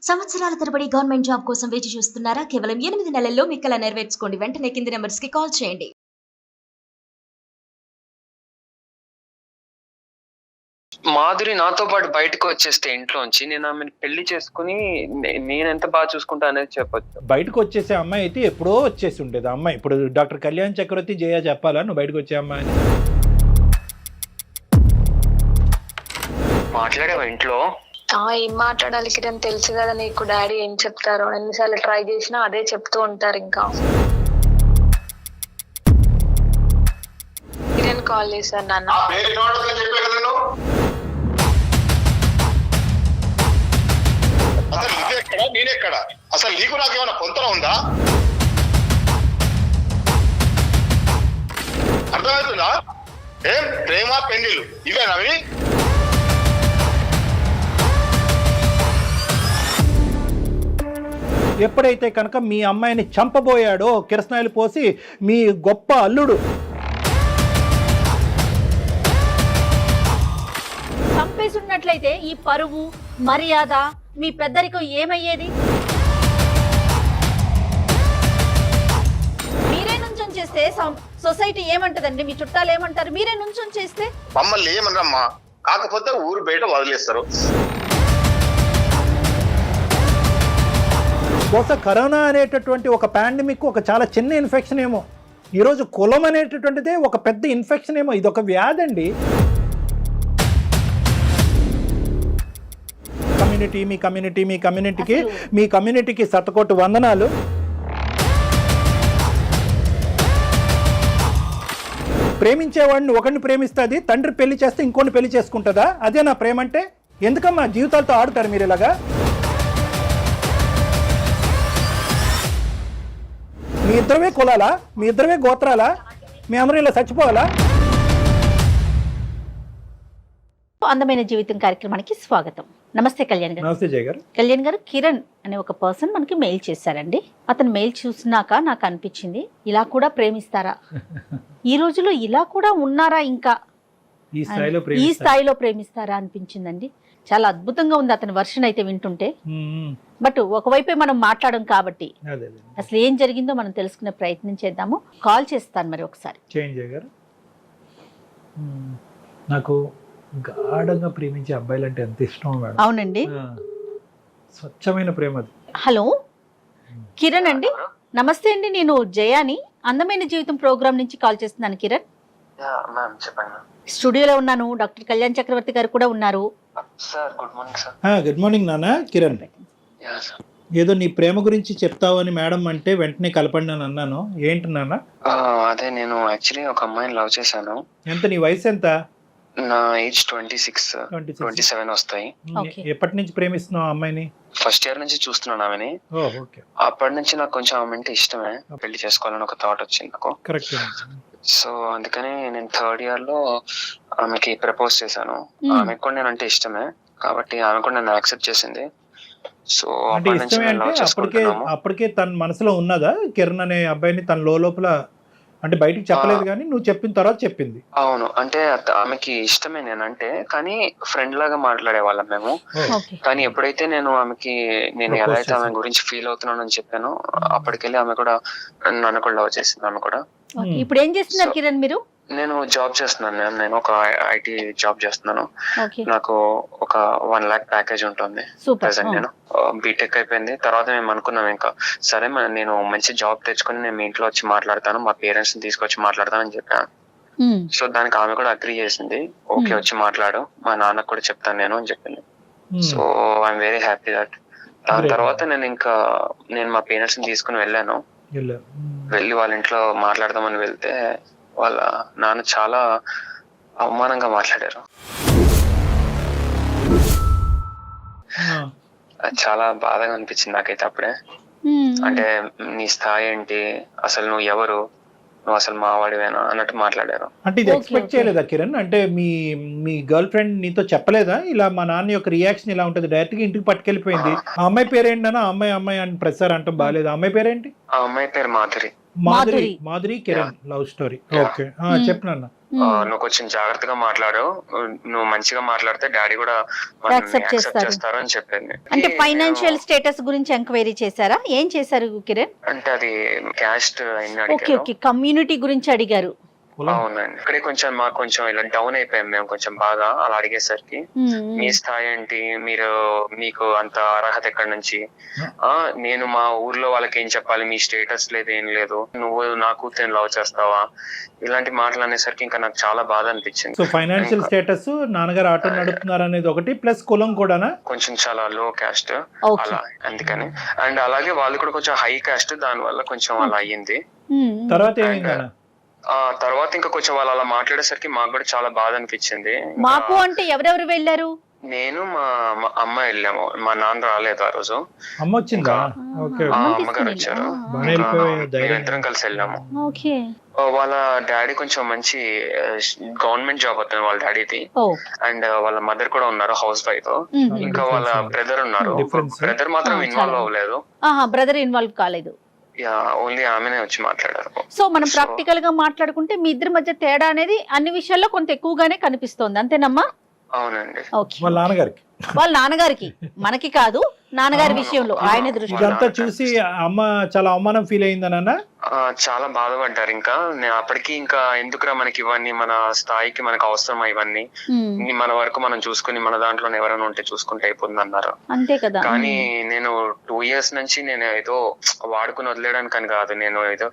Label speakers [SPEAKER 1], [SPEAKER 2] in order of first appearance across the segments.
[SPEAKER 1] సంవత్సరాల తరబడి government job కోసం వేచి చూస్తున్నారా? కేవలం 8 నెలల్లో మీ కల నెరవేర్చుకోండి. వెంటనే కింది నంబర్స్‌కి కాల్ చేయండి.
[SPEAKER 2] మాధురి నాతో పాటు బయటకు వచ్చేస్తే ఇంట్లోంచి నేను ఆమెను పెళ్లి చేసుకుని నేనెంత బాగా చూసుకుంటా అనేది చెప్పొచ్చు.
[SPEAKER 3] బయటకు వచ్చేసే అమ్మాయి అయితే ఎప్పుడో వచ్చేసి ఉండేది అమ్మాయి. ఇప్పుడు డాక్టర్ కళ్యాణ్ చక్రవర్తి జయ చెప్పాలా నువ్వు బయటకు వచ్చే అమ్మాయి అని?
[SPEAKER 2] మాట్లాడేవా ఇంట్లో?
[SPEAKER 4] ఏం మాట్లాడాలి కిరణ్, తెలుసు కదా నీకు డాడీ ఏం చెప్తారో. ఎన్నిసార్లు ట్రై చేసినా అదే చెప్తూ ఉంటారు. ఇంకా కిరణ్ కాల్ చేశారు నాన్న.
[SPEAKER 5] నేనెక్కడ అసలు నీకు నాకేమైనా పొంతన ఉందా? అర్థమవుతుందా? ఏం ప్రేమ పెళ్లిళ్ళు ఇవేనవి?
[SPEAKER 3] ఎప్పుడైతే కనుక మీ అమ్మాయిని చంపబోయాడో కిరసనాయిలు పోసి మీ గొప్ప అల్లుడు
[SPEAKER 6] చంపేసి ఉన్నట్లయితే ఈ పరువు మర్యాద మీ పెద్దరికం ఏమయ్యేది? మీరే నుంచొని చేస్తే సొసైటీ ఏమంటదండి? మీ చుట్టాలు ఏమంటారు? మీరే నుంచొని చేస్తే
[SPEAKER 5] మమ్మల్ని ఏమనమ్మా, కాకపోతే ఊరు బయట వదిలేస్తారు.
[SPEAKER 3] బహుశా కరోనా అనేటటువంటి ఒక పాండమిక్ ఒక చాలా చిన్న ఇన్ఫెక్షన్ ఏమో, ఈరోజు కులం అనేటటువంటిదే ఒక పెద్ద ఇన్ఫెక్షన్ ఏమో. ఇది ఒక వ్యాధి అండి. మీ కమ్యూనిటీకి శతకోటి వందనాలు. ప్రేమించేవాడిని ఒకరిని ప్రేమిస్తుంది, తండ్రి పెళ్లి చేస్తే ఇంకోని పెళ్లి చేసుకుంటుందా? అదే నా ప్రేమ అంటే? ఎందుకమ్మా జీవితాలతో ఆడుతారు మీరు ఇలాగా? మీ ఇద్దరమే కులాలా? మీ ఇద్దరమే గోత్రాలా? మీ అందరూ ఇలా చచ్చిపోవాలా?
[SPEAKER 6] అందమైన జీవితం కార్యక్రమానికి స్వాగతం. నమస్తే కళ్యాణ్ గారు.
[SPEAKER 3] నమస్తే జయ గారు.
[SPEAKER 6] కళ్యాణ్ గారు, కిరణ్ అనే ఒక పర్సన్ మనకి మెయిల్ చేశారండి. అతను మెయిల్ చూసినాక నాకు అనిపించింది, ఇలా కూడా ప్రేమిస్తారా? ఈ రోజుల్లో ఇలా కూడా ఉన్నారా? ఇంకా ఈ స్థాయిలో ప్రేమిస్తారా అనిపించిందండి. చాలా అద్భుతంగా ఉంది అతని వర్షన్ అయితే వింటుంటే. బట్ ఒకవైపే మనం మాట్లాడడం కాబట్టి అసలు ఏం జరిగిందో మనం తెలుసుకునే ప్రయత్నం చేద్దాము. కాల్ చేస్తాను మరి ఒకసారి.
[SPEAKER 3] జయ గారు, నాకు గాఢంగా ప్రేమించే అబ్బాయిలు అంటే ఎంత ఇష్టం మేడం.
[SPEAKER 6] అవునండి,
[SPEAKER 3] స్వచ్ఛమైన ప్రేమ అది.
[SPEAKER 6] హలో కిరణ్ అండి, నమస్తే అండి. నేను జయాని అందమైన జీవితం ప్రోగ్రామ్ నుంచి కాల్ చేస్తున్నాను. కిరణ్, స్టూడియోలో ఉన్నాను. డాక్టర్ కళ్యాణ్ చక్రవర్తి గారు కూడా ఉన్నారు.
[SPEAKER 3] గుడ్ మార్నింగ్ నాన్న. కిరణ్, ఏదో నీ ప్రేమ గురించి చెప్తావు అని మేడం అంటే వెంటనే కలపండి అని అన్నాను. ఏంటి నాన్న?
[SPEAKER 2] అదే నేను యాక్చువల్లీ ఒక అమ్మాయిని లవ్ చేశాను.
[SPEAKER 3] ఎంత? నీ వయసు ఎంత?
[SPEAKER 2] నా ఏజ్ 26, 27 వస్తాయి.
[SPEAKER 3] ఎప్పటి నుంచి ప్రేమిస్తున్నావు అమ్మాయిని?
[SPEAKER 2] ఫస్ట్ ఇయర్ నుంచి చూస్తున్నాను ఆమెని. అప్పటి నుంచి నాకు కొంచెం ఆమె అంటే ఇష్టమే. పెళ్లి చేసుకోవాలని ఒక థాట్ వచ్చింది నాకు.
[SPEAKER 3] కరెక్ట్.
[SPEAKER 2] సో అందుకని నేను థర్డ్ ఇయర్ లో ఆమెకి ప్రపోజ్ చేశాను. ఆమెకు కూడా నేను అంటే ఇష్టమే కాబట్టి ఆమె కూడా నన్ను యాక్సెప్ట్ చేసింది. సో
[SPEAKER 3] అప్పటికే తన మనసులో ఉన్నదా కిరణ్ అనే అబ్బాయిని? తన లోపల అంటే బయటికి చెప్పలేదు కానీ నువ్వు చెప్పిన తర్వాత చెప్పింది.
[SPEAKER 2] అవును, అంటే ఆమెకి ఇష్టమే నేనంటే, కానీ ఫ్రెండ్ లాగా మాట్లాడేవాళ్ళం మేము. కానీ ఎప్పుడైతే నేను ఆమెకి నేను ఎలా అయితే ఆమె గురించి ఫీల్ అవుతున్నానని చెప్పాను, అప్పటికెళ్ళి ఆమె కూడా నన్ను కూడా లవ్ చేసింది. ఆమె కూడా.
[SPEAKER 6] ఇప్పుడు ఏం చేస్తున్నారు కిరణ్ మీరు?
[SPEAKER 2] నేను జాబ్ చేస్తున్నాను. నేను ఒక ఐటీ జాబ్ చేస్తున్నాను. నాకు ఒక 1 lakh ప్యాకేజ్ ఉంటుంది ప్రెసెంట్. నేను బీటెక్ అయిపోయింది. తర్వాత మేము అనుకున్నాం ఇంకా సరే నేను మంచి జాబ్ తెచ్చుకొని నేను మీ ఇంట్లో వచ్చి మాట్లాడతాను, మా పేరెంట్స్ ని తీసుకొచ్చి మాట్లాడతానని చెప్పాను. సో దానికి ఆమె కూడా అగ్రీ చేసింది. ఓకే వచ్చి మాట్లాడు, మా నాన్నకు కూడా చెప్తాను నేను అని చెప్పింది. So I'm very happy that. దాని తర్వాత నేను మా పేరెంట్స్ ని తీసుకుని వెళ్ళాను. వెళ్ళి వాళ్ళ ఇంట్లో మాట్లాడదామని వెళ్తే వాళ్ళ నాన్న చాలా అవమానంగా మాట్లాడారు. చాలా బాధగా అనిపించింది నాకైతే అప్పుడే. అంటే నీ స్థాయి ఏంటి, అసలు నువ్వు ఎవరు, నువ్వు అసలు మావాడివేనా అన్నట్టు మాట్లాడారు.
[SPEAKER 3] అంటే ఇది ఎక్స్పెక్ట్ చేయలేదా కిరణ్? అంటే మీ గర్ల్ ఫ్రెండ్ నీతో చెప్పలేదా ఇలా మా నాన్న యొక్క రియాక్షన్ ఇలా ఉంటుంది? డైరెక్ట్ గా ఇంటికి పట్టుకెళ్ళిపోయింది. ఆ అమ్మాయి పేరేంటి అన్న? అమ్మాయి అని ప్రసార్ అంటాం బాగాలేదు. అమ్మాయి పేరేంటి?
[SPEAKER 2] ఆ అమ్మాయి పేరు Madhuri.
[SPEAKER 3] Madhuri Kiran love story. Okay చెప్పినా.
[SPEAKER 2] నువ్వు కొంచెం జాగ్రత్తగా మాట్లాడు, నువ్వు మంచిగా మాట్లాడితే డాడీ కూడా
[SPEAKER 6] Accept చేస్తారు.
[SPEAKER 2] చేస్తారు అని చెప్పింది.
[SPEAKER 6] అంటే ఫైనాన్షియల్ స్టేటస్ గురించి ఎంక్వైరీ చేశారా? ఏం చేశారు కిరణ్?
[SPEAKER 2] అంటే అది క్యాస్ట్ అయిన
[SPEAKER 6] ఓకే
[SPEAKER 2] అడిగారు.
[SPEAKER 6] ఓకే, కమ్యూనిటీ గురించి అడిగారు.
[SPEAKER 2] అవునండి, ఇక్కడే కొంచెం మాకు కొంచెం ఇలా డౌన్ అయిపోయాం మేము కొంచెం బాగా అలా అడిగేసరికి. మీ స్థాయి ఏంటి, మీకు అంత అర్హత ఎక్కడి నుంచి, నేను మా ఊర్లో వాళ్ళకి ఏం చెప్పాలి, మీ స్టేటస్ లేదు ఏం లేదు, నువ్వు నా కూతురిని లవ్ చేస్తావా, ఇలాంటి మాటలు అనేసరికి ఇంకా నాకు చాలా బాధ అనిపించింది.
[SPEAKER 3] సో ఫైనాన్షియల్ స్టేటస్, నాన్నగారు ఆటో నడుపుతున్నారు అనేది ఒకటి, ప్లస్ కులం కూడానా?
[SPEAKER 2] కొంచెం చాలా లో క్యాస్ట్ అలా, అందుకని. అండ్ అలాగే వాళ్ళు కూడా కొంచెం హై క్యాస్ట్, దాని వల్ల కొంచెం అలా అయ్యింది.
[SPEAKER 3] తర్వాత ఏమైందన్నా?
[SPEAKER 2] తర్వాత ఇంకా కొంచెం వాళ్ళు అలా మాట్లాడేసరికి మాకు కూడా చాలా బాధ అనిపించింది.
[SPEAKER 6] మాకు అంటే ఎవరెవరు వెళ్ళారు?
[SPEAKER 2] నేను మా అమ్మ వెళ్ళాము, మా నాన్న రాలేదు ఆ రోజు.
[SPEAKER 3] అమ్మ వచ్చిందా? ఓకే,
[SPEAKER 2] అమ్మగారు వచ్చారు, మేమిద్దరం కలిసి వెళ్ళాము.
[SPEAKER 6] ఓకే.
[SPEAKER 2] వాళ్ళ డాడీ కొంచెం మంచి గవర్నమెంట్ జాబ్ అవుతుంది వాళ్ళ డాడీది. అండ్ వాళ్ళ మదర్ కూడా ఉన్నారు, హౌస్ వైఫ్. ఇంకా వాళ్ళ బ్రదర్ ఉన్నారు, బ్రదర్ మాత్రం ఇన్వాల్వ్ అవ్వలేదు.
[SPEAKER 6] బ్రదర్ ఇన్వాల్వ్ కాలేదు,
[SPEAKER 2] ఓన్లీ ఆమెనే వచ్చి మాట్లాడారు.
[SPEAKER 6] సో మనం ప్రాక్టికల్ గా మాట్లాడుకుంటే మీ ఇద్దరి మధ్య తేడా అనేది అన్ని విషయాల్లో కొంత ఎక్కువగానే కనిపిస్తోంది, అంతేనమ్మా?
[SPEAKER 2] అవునండి.
[SPEAKER 6] ఓకే.
[SPEAKER 3] వాళ్ళ
[SPEAKER 6] నాన్నగారికి, మనకి కాదు, నాన్నగారి విషయంలో ఆయన దృష్టి.
[SPEAKER 3] ఇదంతా చూసి అమ్మ చాలా అవమానం ఫీల్ అయిందన్న?
[SPEAKER 2] చాలా బాధపడ్డారు. ఇంకా నేను అప్పటికి ఇంకా ఎందుకురా మనకి ఇవన్నీ, మన స్థాయికి మనకు అవసరమా ఇవన్నీ, మన వరకు మనం చూసుకుని మన దాంట్లో ఎవరైనా ఉంటే చూసుకుంటే అయిపోతుంది అన్నారు.
[SPEAKER 6] అంతే కదా.
[SPEAKER 2] కానీ నేను 2 years నుంచి నేను ఏదో వాడుకుని వదిలేయడానికి అని కాదు, నేను ఏదో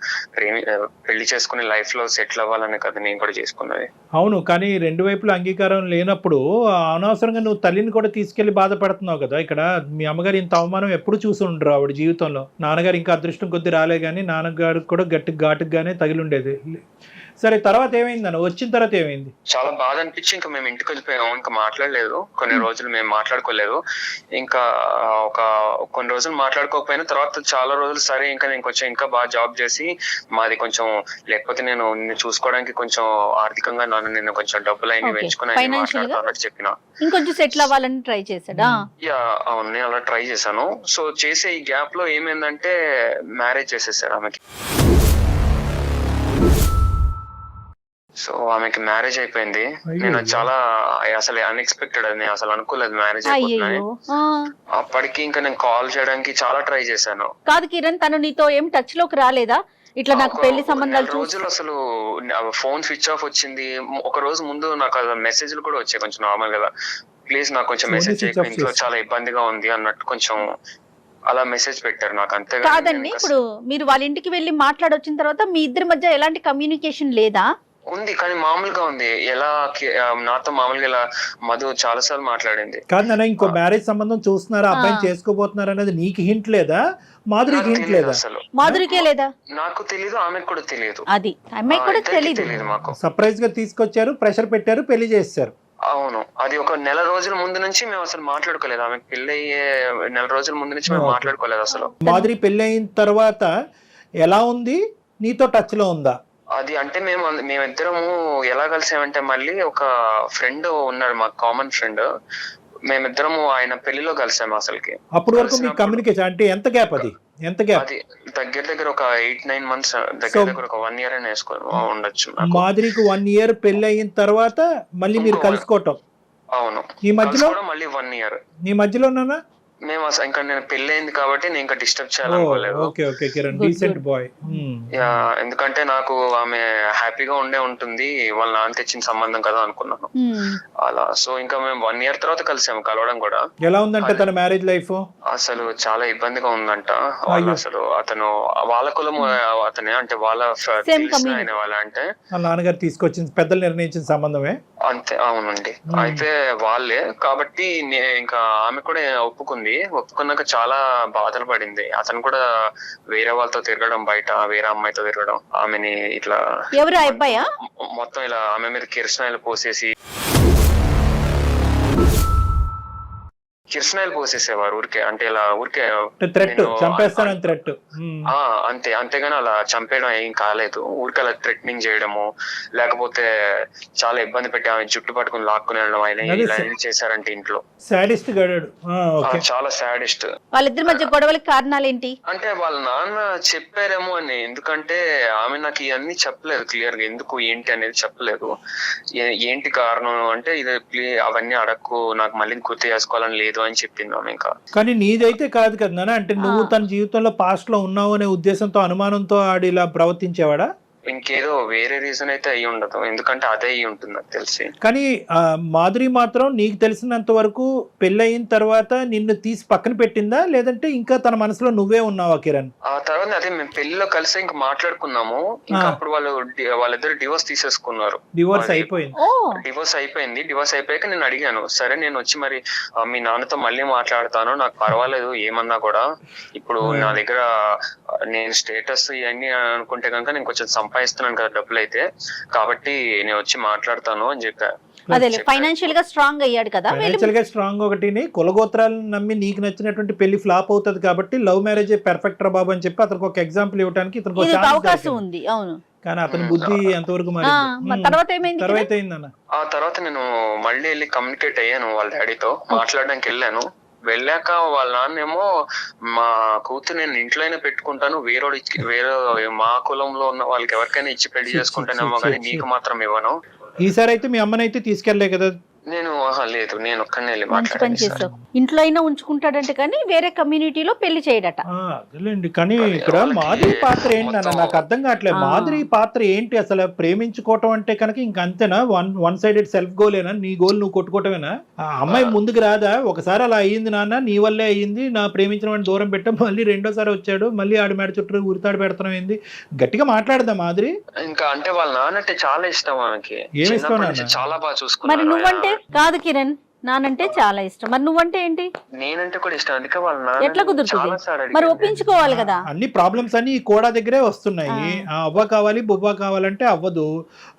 [SPEAKER 2] పెళ్లి చేసుకుని లైఫ్ లో సెటిల్ అవ్వాలని కదా నేను కూడా చేసుకున్నది.
[SPEAKER 3] అవును, కానీ రెండు వైపుల అంగీకారం లేనప్పుడు అనవసరంగా నువ్వు తల్లిని కూడా తీసుకెళ్లి బాధపడుతున్నావు కదా. ఇక్కడ మీ అమ్మగారు ఇంత అవమానం ఎప్పుడు చూసి ఉండరు ఆవిడ జీవితంలో. నాన్నగారు ఇంకా అదృష్టం కొద్ది రాలే, కానీ నాన్నగారు కూడా ఘాటుగానే తగిలి ఉండేది. సరే, తర్వాత ఏమైందన్న? వచ్చిన తర్వాత ఏమైంది?
[SPEAKER 2] చాలా బాధ అనిపించి ఇంకా మేము ఇంటికి వెళ్ళిపోయాము. ఇంకా మాట్లాడలేదు కొన్ని రోజులు, మేము మాట్లాడుకోలేదు. ఇంకా కొన్ని రోజులు మాట్లాడుకోకపోయినా తర్వాత చాలా రోజులు సరే ఇంకా నేను కొంచెం ఇంకా బాగా జాబ్ చేసి మాది కొంచెం, లేకపోతే నేను చూసుకోవడానికి కొంచెం ఆర్థికంగా నేను కొంచెం డబ్బులు అయినా పెంచుకుని మాట్లాడుతున్నట్టు చెప్పిన.
[SPEAKER 6] ఇంకొంచెం సెటిల్ అవ్వాలని ట్రై చేశాడా?
[SPEAKER 2] అవును, నేను అలా ట్రై చేశాను. సో చేసే ఈ గ్యాప్ లో ఏమైందంటే మ్యారేజ్ చేసేసారు ఆమెకి. సో ఆమెకి మ్యారేజ్ అయిపోయింది. నేను చాలా అసలు అన్ఎక్స్పెక్టెడ్, అది నేను అసలు అనుకోలేదు మ్యారేజ్ అయిపోతుందని. అప్పటికి ఇంకా నేను కాల్ చేయడానికి చాలా ట్రై చేశాను.
[SPEAKER 6] కాదు కిరణ్, తను నీతో ఏం టచ్ లోకి రాలేదా? ఇట్లా నాకు పెళ్లి సంబంధాలు
[SPEAKER 2] రోజులు అసలు ఫోన్ స్విచ్ ఆఫ్ వచ్చింది. ఒక రోజు ముందు నాకు మెసేజ్లు కూడా వచ్చాయి కొంచెం నార్మల్ గా, ప్లీజ్ నాకు కొంచెం మెసేజ్ చేయకు, ఇంట్లో చాలా ఇబ్బందిగా ఉంది అన్నట్టు కొంచెం అలా మెసేజ్ పెట్టారు నాకు. అంతే
[SPEAKER 6] కాదండి, ఇప్పుడు మీరు వాళ్ళ ఇంటికి వెళ్ళి మాట్లాడొచ్చిన తర్వాత మీ ఇద్దరి మధ్య ఎలాంటి కమ్యూనికేషన్ లేదా?
[SPEAKER 2] ఉంది, కానీ మామూలుగా ఉంది. ఎలా నాతో మామూలుగా ఇలా మధు చాలా సార్లు మాట్లాడింది.
[SPEAKER 3] కాదు, ఇంకో మ్యారేజ్ సంబంధం చూస్తున్నారా, అబ్బాయిని చేసుకోబోతున్నారు అనేది నీకు హింట్ లేదా? మాధురికి హింట్ లేదా?
[SPEAKER 2] అసలు
[SPEAKER 6] మాధురికే లేదా?
[SPEAKER 2] నాకు తెలీదు, ఆమెకు కూడా తెలియదు.
[SPEAKER 6] అది అమ్మాయి కూడా తెలియదు.
[SPEAKER 2] మాకు
[SPEAKER 3] సర్ప్రైజ్ గా తీసుకొచ్చారు, ప్రెషర్ పెట్టారు, పెళ్లి చేశారు.
[SPEAKER 2] అవును, అది ఒక నెల రోజుల ముందు నుంచి మేము అసలు మాట్లాడుకోలేదు. ఆమెకు పెళ్లి అయ్యే నెల రోజుల ముందు నుంచి మేము మాట్లాడుకోలేదు అసలు.
[SPEAKER 3] మాధురి పెళ్లి అయిన తర్వాత ఎలా ఉంది, నీతో టచ్ లో ఉందా?
[SPEAKER 2] అది అంటే మేమిద్దరము ఎలా కలిసామంటే, మళ్ళీ ఒక ఫ్రెండ్ ఉన్నాడు మాకు, కామన్ ఫ్రెండ్. మేమిద్దరము ఆయన పెళ్లిలో కలిసాము. అసలుకి
[SPEAKER 3] అప్పటి వరకు మీ కమ్యూనికేషన్ అంటే ఎంత గ్యాప్? అది ఎంత గ్యాప్?
[SPEAKER 2] అది దగ్గర ఒక 8-9 months, దగ్గర ఒక 1 year అని ఉండొచ్చు.
[SPEAKER 3] మాధురికి 1 year పెళ్లి అయిన తర్వాత మళ్ళీ మీరు కలుసుకోవటం.
[SPEAKER 2] అవును,
[SPEAKER 3] ఈ మధ్యలో
[SPEAKER 2] మళ్ళీ 1 year.
[SPEAKER 3] నీ మధ్యలోనా?
[SPEAKER 2] మేము అసలు ఇంకా నేను పెళ్లి అయింది కాబట్టి నేను ఇంకా డిస్టర్బ్ చేయాలనుకోలేదు. ఎందుకంటే నాకు ఆమె హ్యాపీగా ఉంటుంది, వాళ్ళ నాన్న తెచ్చిన సంబంధం కదా అనుకున్నాను అలా. సో ఇంకా మేము 1 year తర్వాత కలిసాము. కలవడం కూడా
[SPEAKER 3] ఎలా ఉందంటే తన మ్యారేజ్ లైఫ్
[SPEAKER 2] అసలు చాలా ఇబ్బందిగా ఉందంట. వాళ్ళు అసలు అతను వాళ్ళ కులం అతనే, అంటే వాళ్ళ తెలిసిన ఆయన వాళ్ళ, అంటే
[SPEAKER 3] నాన్నగారు తీసుకొచ్చిన పెద్దలు నిర్ణయించిన సంబంధమే
[SPEAKER 2] అంతే. అవునండి, అయితే వాళ్ళే కాబట్టి ఇంకా ఆమె కూడా ఒప్పుకున్నాక చాలా బాధలు పడింది. అతను కూడా వేరే వాళ్ళతో తిరగడం, బయట వేరే అమ్మాయితో తిరగడం, ఆమెని ఇట్లా
[SPEAKER 6] ఎవరు అబ్బాయా
[SPEAKER 2] మొత్తం ఇలా ఆమె మీద కిరసనాయిలు పోసేసి కిరసనాయిలు పోసేసేవారు ఊరికే, అంటే ఇలా ఊరికే
[SPEAKER 3] థ్రెట్,
[SPEAKER 2] నేను-
[SPEAKER 3] చంపేస్తానని థ్రెట్.
[SPEAKER 2] అంతేగాని అలా చంపేయడం ఏం కాలేదు. ఊరికే అలా థ్రెటనింగ్ చేయడము, లేకపోతే చాలా ఇబ్బంది పెట్టి ఆమె జుట్టు పట్టుకుని లాక్కుని వెళ్ళడం, ఆయన
[SPEAKER 3] అదే
[SPEAKER 2] ఇలా ఏం చేశారంటే ఇంట్లో
[SPEAKER 3] సాడిస్ట్ గడాడు. ఓకే.
[SPEAKER 2] చాలా సాడిస్ట్.
[SPEAKER 6] వాళ్ళిద్దరి మధ్య గొడవలకి కారణాలు ఏంటి?
[SPEAKER 2] అంటే వాళ్ళ నాన్న చెప్పారేమో అని, ఎందుకంటే ఆమె నాకు ఇవన్నీ చెప్పలేదు క్లియర్ గా, ఎందుకు ఏంటి అనేది చెప్పలేదు. ఏంటి కారణం అంటే ఇది అవన్నీ అడక్కు, నాకు మళ్ళీ గుర్తు చేసుకోవాలని లేదు అని చెప్పింది ఆమె. ఇంకా
[SPEAKER 3] కానీ నీదైతే కాదు కదా నాన్న, అంటే నువ్వు తన జీవితంలో పాస్ట్ లో ఉన్నావు అనే ఉద్దేశంతో, అనుమానంతో ఆడి ఇలా ప్రవర్తించేవాడా?
[SPEAKER 2] ఇంకేదో వేరే రీజన్ అయితే అయ్యి ఉండదు, ఎందుకంటే అదే అయ్యి ఉంటుంది నాకు తెలిసి.
[SPEAKER 3] కానీ మాధురి మాత్రం నీకు తెలిసినంత వరకు పెళ్ళయిన తర్వాత నిన్ను తీసి పక్కన పెట్టిందా, లేదంటే ఇంకా తన మనసులో నువ్వే ఉన్నావా కిరణ్?
[SPEAKER 2] ఆ తర్వాత అదే మేము పెళ్లిలో కలిసి ఇంకా మాట్లాడుకున్నాము. ఇంకా అప్పుడు వాళ్ళిద్దరు డివోర్స్ తీసేసుకున్నారు.
[SPEAKER 3] డివోర్స్ అయిపోయింది.
[SPEAKER 2] డివోర్స్ అయిపోయాక నేను అడిగాను, సరే నేను వచ్చి మరి మీ నాన్నతో మళ్ళీ మాట్లాడతాను, నాకు పర్వాలేదు ఏమన్నా కూడా, ఇప్పుడు నా దగ్గర నేను స్టేటస్ ఇవన్నీ అనుకుంటే కనుక నేను కొంచెం సంపాదిస్తున్నాను కదా డబ్బులు అయితే, కాబట్టి నేను వచ్చి మాట్లాడతాను అని చెప్పా.
[SPEAKER 6] అదే ఫైనాన్షియల్ గా స్ట్రాంగ్ అయ్యాడు కదా.
[SPEAKER 3] ఫైనాన్షియల్ గా స్ట్రాంగ్ ఒకటిని, కులగోత్రాలను నమ్మి నీకు నచ్చినటువంటి పెళ్లి ఫ్లాప్ అవుతుంది కాబట్టి లవ్ మ్యారేజ్ పెర్ఫెక్ట్ రా బాబు అని చెప్పి అతనికి ఒక ఎగ్జాంపుల్ ఇవ్వడానికి ఇతనికి
[SPEAKER 6] ఇది ఒక అవకాశం ఉంది. అవును.
[SPEAKER 3] కానీ అతని బుద్ధి ఎంతవరకు మరి
[SPEAKER 6] తర్వాత ఏమైంది?
[SPEAKER 3] తర్వాత అయిందన్న.
[SPEAKER 2] ఆ తర్వాత నేను మళ్ళీ వెళ్ళి కమ్యూనికేట్ అయ్యాను వాళ్ళ డాడీతో, మాట్లాడడానికి వెళ్ళాను. వెళ్ళాక వాళ్ళ నాన్నేమో, మా కూతురు నేను ఇంట్లోనే పెట్టుకుంటాను, వేరే మా కులంలో ఉన్న వాళ్ళకి ఎవరికైనా ఇచ్చి పెళ్లి చేసుకుంటానేమో కానీ నీకు మాత్రం ఇవ్వను.
[SPEAKER 3] ఈసారి అయితే మీ అమ్మనైతే తీసుకెళ్లే కదా?
[SPEAKER 2] నేను లేదు, నేను ఒక్కనే వెళ్ళి
[SPEAKER 6] మంచి పని చేసావు. ఇంట్లో అయినా ఉంచుకుంటాడంటే కానీ వేరే కమ్యూనిటీలో పెళ్లి చేయడట.
[SPEAKER 3] అదేలేండి. కానీ ఇక్కడ మాధురి పాత్ర ఏంటి అన్న, నాకు అర్థం కావట్లేదు. మాధురి పాత్ర ఏంటి అసలు? ప్రేమించుకోవటం అంటే కనుక ఇంక అంతేనా? వన్ సైడెడ్ సెల్ఫ్ గోలేనా? నీ గోల్ నువ్వు కొట్టుకోవటమేనా? ఆ అమ్మాయి ముందుకు రాదా? ఒకసారి అలా అయ్యింది నాన్న, నీ వల్లే అయ్యింది, నా ప్రేమించిన వాడిని దూరం పెట్టాం, మళ్ళీ రెండోసారి వచ్చాడు, మళ్ళీ ఆడి మేడ చుట్టూ ఉరితాడు పెడతాం ఏంది? గట్టిగా మాట్లాడదా మాధురి?
[SPEAKER 2] ఇంకా అంటే వాళ్ళ నాన్న అంటే చాలా ఇష్టం ఆమెకి,
[SPEAKER 3] ఏమి ఇష్టం నాన్న?
[SPEAKER 2] చాలా బాగా
[SPEAKER 6] మరి
[SPEAKER 2] చూసుకున్నాను.
[SPEAKER 6] నువ్వంటే కాదు కిరణ్, నానంటే చాలా ఇష్టం, మరి నువ్వంటే ఏంటి?
[SPEAKER 2] నేనంటే కూడా ఇష్టం, అందుకే వాళ్ళ నాన్న
[SPEAKER 6] ఎట్లా కుదురుతుంది?
[SPEAKER 2] చాలా సార్లు
[SPEAKER 6] మరి
[SPEAKER 2] అడిగాను.
[SPEAKER 6] ఒప్పించుకోవాలి కదా.
[SPEAKER 3] అన్ని ప్రాబ్లమ్స్ అన్ని ఈ కోడా దగ్గరే వస్తున్నాయి. అవ్వ కావాలి బొవ్వ కావాలంటే అవ్వదు.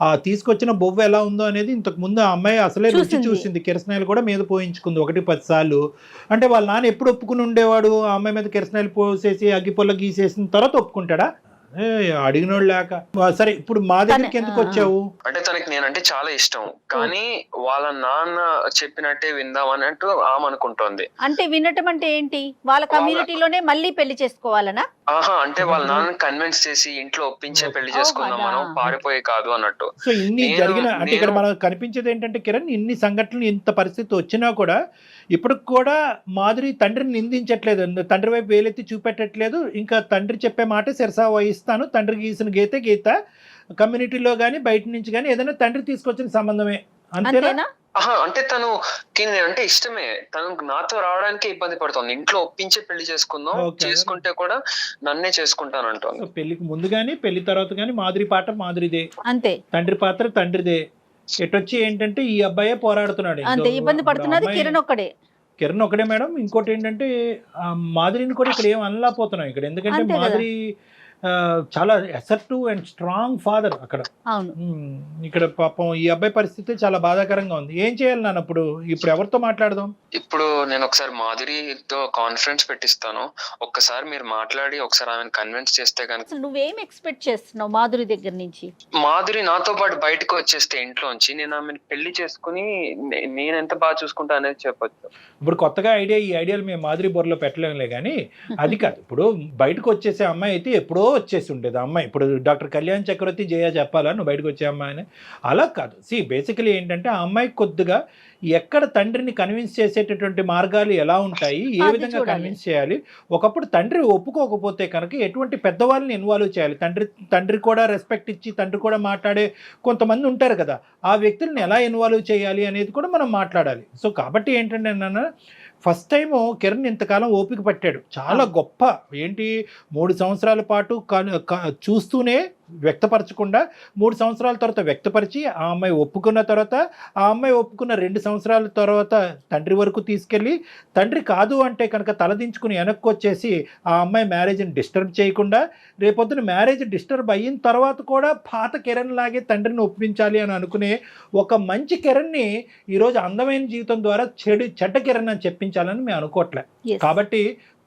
[SPEAKER 3] ఆ తీసుకొచ్చిన బొవ్వ ఎలా ఉందో అనేది ఇంతకు ముందు ఆ అమ్మాయి అసలే రుచి చూసింది. కిరసనాయిలు కూడా మీద పోయించుకుంది 1-10 సార్లు. అంటే వాళ్ళ నాన్న ఎప్పుడు ఒప్పుకుని ఉండేవాడు? ఆ అమ్మాయి మీద కిరసనాయిలు పోసేసి అగ్గిపొల్ల గీసేసిన తర్వాత ఒప్పుకుంటాడా? అడిగినోడు లేక. సరే, ఇప్పుడు మా దగ్గరికి ఎందుకు వచ్చావు?
[SPEAKER 2] అంటే తనకి నేనంటే చాలా ఇష్టం, కానీ వాళ్ళ నాన్న చెప్పినట్టే విందాం అన్నట్టు ఆమె అనుకుంటోంది.
[SPEAKER 6] అంటే వినటం అంటే ఏంటి? వాళ్ళ కమ్యూనిటీలోనే మళ్ళీ పెళ్లి చేసుకోవాలనా?
[SPEAKER 2] అంటే వాళ్ళ నాన్న కన్విన్స్ చేసి ఇంట్లో ఒప్పించే పెళ్లి చేసుకుందాం మనం, పారిపోయే కాదు అన్నట్టు.
[SPEAKER 3] సో ఇన్ని జరిగిన, అంటే ఇక్కడ మనకు కనిపించేది ఏంటంటే కిరణ్, ఇన్ని సంఘటనలు, ఇంత పరిస్థితి వచ్చినా కూడా ఇప్పుడు కూడా మాధురి తండ్రిని నిందించట్లేదు, తండ్రి వైపు వేలెత్తి చూపెట్టట్లేదు. ఇంకా తండ్రి చెప్పే మాట శిరసా వహిస్తాను, తండ్రి గీసిన గీత కమ్యూనిటీలో గానీ బయట నుంచి గానీ ఏదైనా తండ్రి తీసుకొచ్చిన సంబంధమే, అంతేనా?
[SPEAKER 2] అంటే తను అంటే ఇష్టమే, తను నాతో రావడానికి ఇబ్బంది పడుతుంది. ఇంట్లో ఒప్పించే పెళ్లి చేసుకుందాం, చేసుకుంటే కూడా నన్నే చేసుకుంటాను అంటుంది.
[SPEAKER 3] పెళ్లికి ముందు గానీ పెళ్లి తర్వాత గానీ మాధురి పాట మాధురిదే,
[SPEAKER 6] అంతే.
[SPEAKER 3] తండ్రి పాత్ర తండ్రిదే. ఎటొచ్చి ఏంటంటే ఈ అబ్బాయే పోరాడుతున్నాడు,
[SPEAKER 6] అంతే. ఇబ్బంది పడుతున్నది కిరణ్ ఒక్కడే మేడం. ఇంకోటి ఏంటంటే మాధురిని కూడా ఇక్కడ ఏం అనలేకపోతున్నాం ఇక్కడ, ఎందుకంటే మాధురి చాలా అసర్టివ్ అండ్ స్ట్రాంగ్ ఫాదర్ అక్కడ. ఇక్కడ పాపం ఈ అబ్బాయి పరిస్థితి చాలా బాధాకరంగా ఉంది. ఏం చేయాలి నాన్న? ఇప్పుడు ఎవరితో మాట్లాడదాం?
[SPEAKER 2] ఇప్పుడు నేను ఒకసారి మాధురితో కాన్ఫరెన్స్ పెట్టిస్తాను, ఒక్కసారి మీరు మాట్లాడి ఒకసారి ఆమెను కన్విన్స్ చేస్తే కనుక.
[SPEAKER 6] నువ్వేం ఎక్స్పెక్ట్ చేస్తున్నావు మాధురి దగ్గర నుంచి?
[SPEAKER 2] మాధురి నాతో పాటు బయటకు వచ్చేస్తే ఇంట్లోంచి, నేను ఆమెను పెళ్లి చేసుకుని నేను ఎంత బాగా చూసుకుంటా అనేది చెప్పొచ్చు.
[SPEAKER 3] ఇప్పుడు కొత్తగా ఈ ఐడియాలు మేము మాధురి బొర్రలో పెట్టలేములే కానీ అది కాదు. ఇప్పుడు బయటకు వచ్చేసే అమ్మాయి అయితే ఎప్పుడో వచ్చేసి ఉండేది అమ్మాయి. ఇప్పుడు డాక్టర్ కళ్యాణ్ చక్రవర్తి జయ చెప్పాలా నువ్వు బయటకు వచ్చే అమ్మాయిని? అలా కాదు. బేసికలీ ఏంటంటే ఆ అమ్మాయి కొద్దిగా ఎక్కడ తండ్రిని కన్విన్స్ చేసేటటువంటి మార్గాలు ఎలా ఉంటాయి, ఏ విధంగా కన్విన్స్ చేయాలి. ఒకప్పుడు తండ్రి ఒప్పుకోకపోతే కనుక ఎటువంటి పెద్దవాళ్ళని ఇన్వాల్వ్ చేయాలి. తండ్రి కూడా రెస్పెక్ట్ ఇచ్చి తండ్రి కూడా మాట్లాడే కొంతమంది ఉంటారు కదా, ఆ వ్యక్తులను ఎలా ఇన్వాల్వ్ చేయాలి అనేది కూడా మనం మాట్లాడాలి. సో కాబట్టి ఏంటంటే నాన్న, ఫస్ట్ టైము కిరణ్ ఇంతకాలం ఓపిక పట్టాడు, చాలా గొప్ప. ఏంటి 3 సంవత్సరాల పాటు చూస్తూనే వ్యక్తపరచకుండా 3 సంవత్సరాల తర్వాత వ్యక్తపరిచి ఆ అమ్మాయి ఒప్పుకున్న తర్వాత ఆ అమ్మాయి ఒప్పుకున్న 2 సంవత్సరాల తర్వాత తండ్రి వరకు తీసుకెళ్ళి తండ్రి కాదు అంటే కనుక తలదించుకుని వెనక్కి వచ్చేసి ఆ అమ్మాయి మ్యారేజ్ని డిస్టర్బ్ చేయకుండా రేపొద్దున మ్యారేజ్ డిస్టర్బ్ అయిన తర్వాత కూడా పాత కిరణ్ లాగే తండ్రిని ఒప్పించాలి అని అనుకునే ఒక మంచి కిరణ్ని ఈరోజు అందమైన జీవితం ద్వారా చెడ్డ కిరణ్ అని చెప్పించాలని మేము అనుకోవట్లే. కాబట్టి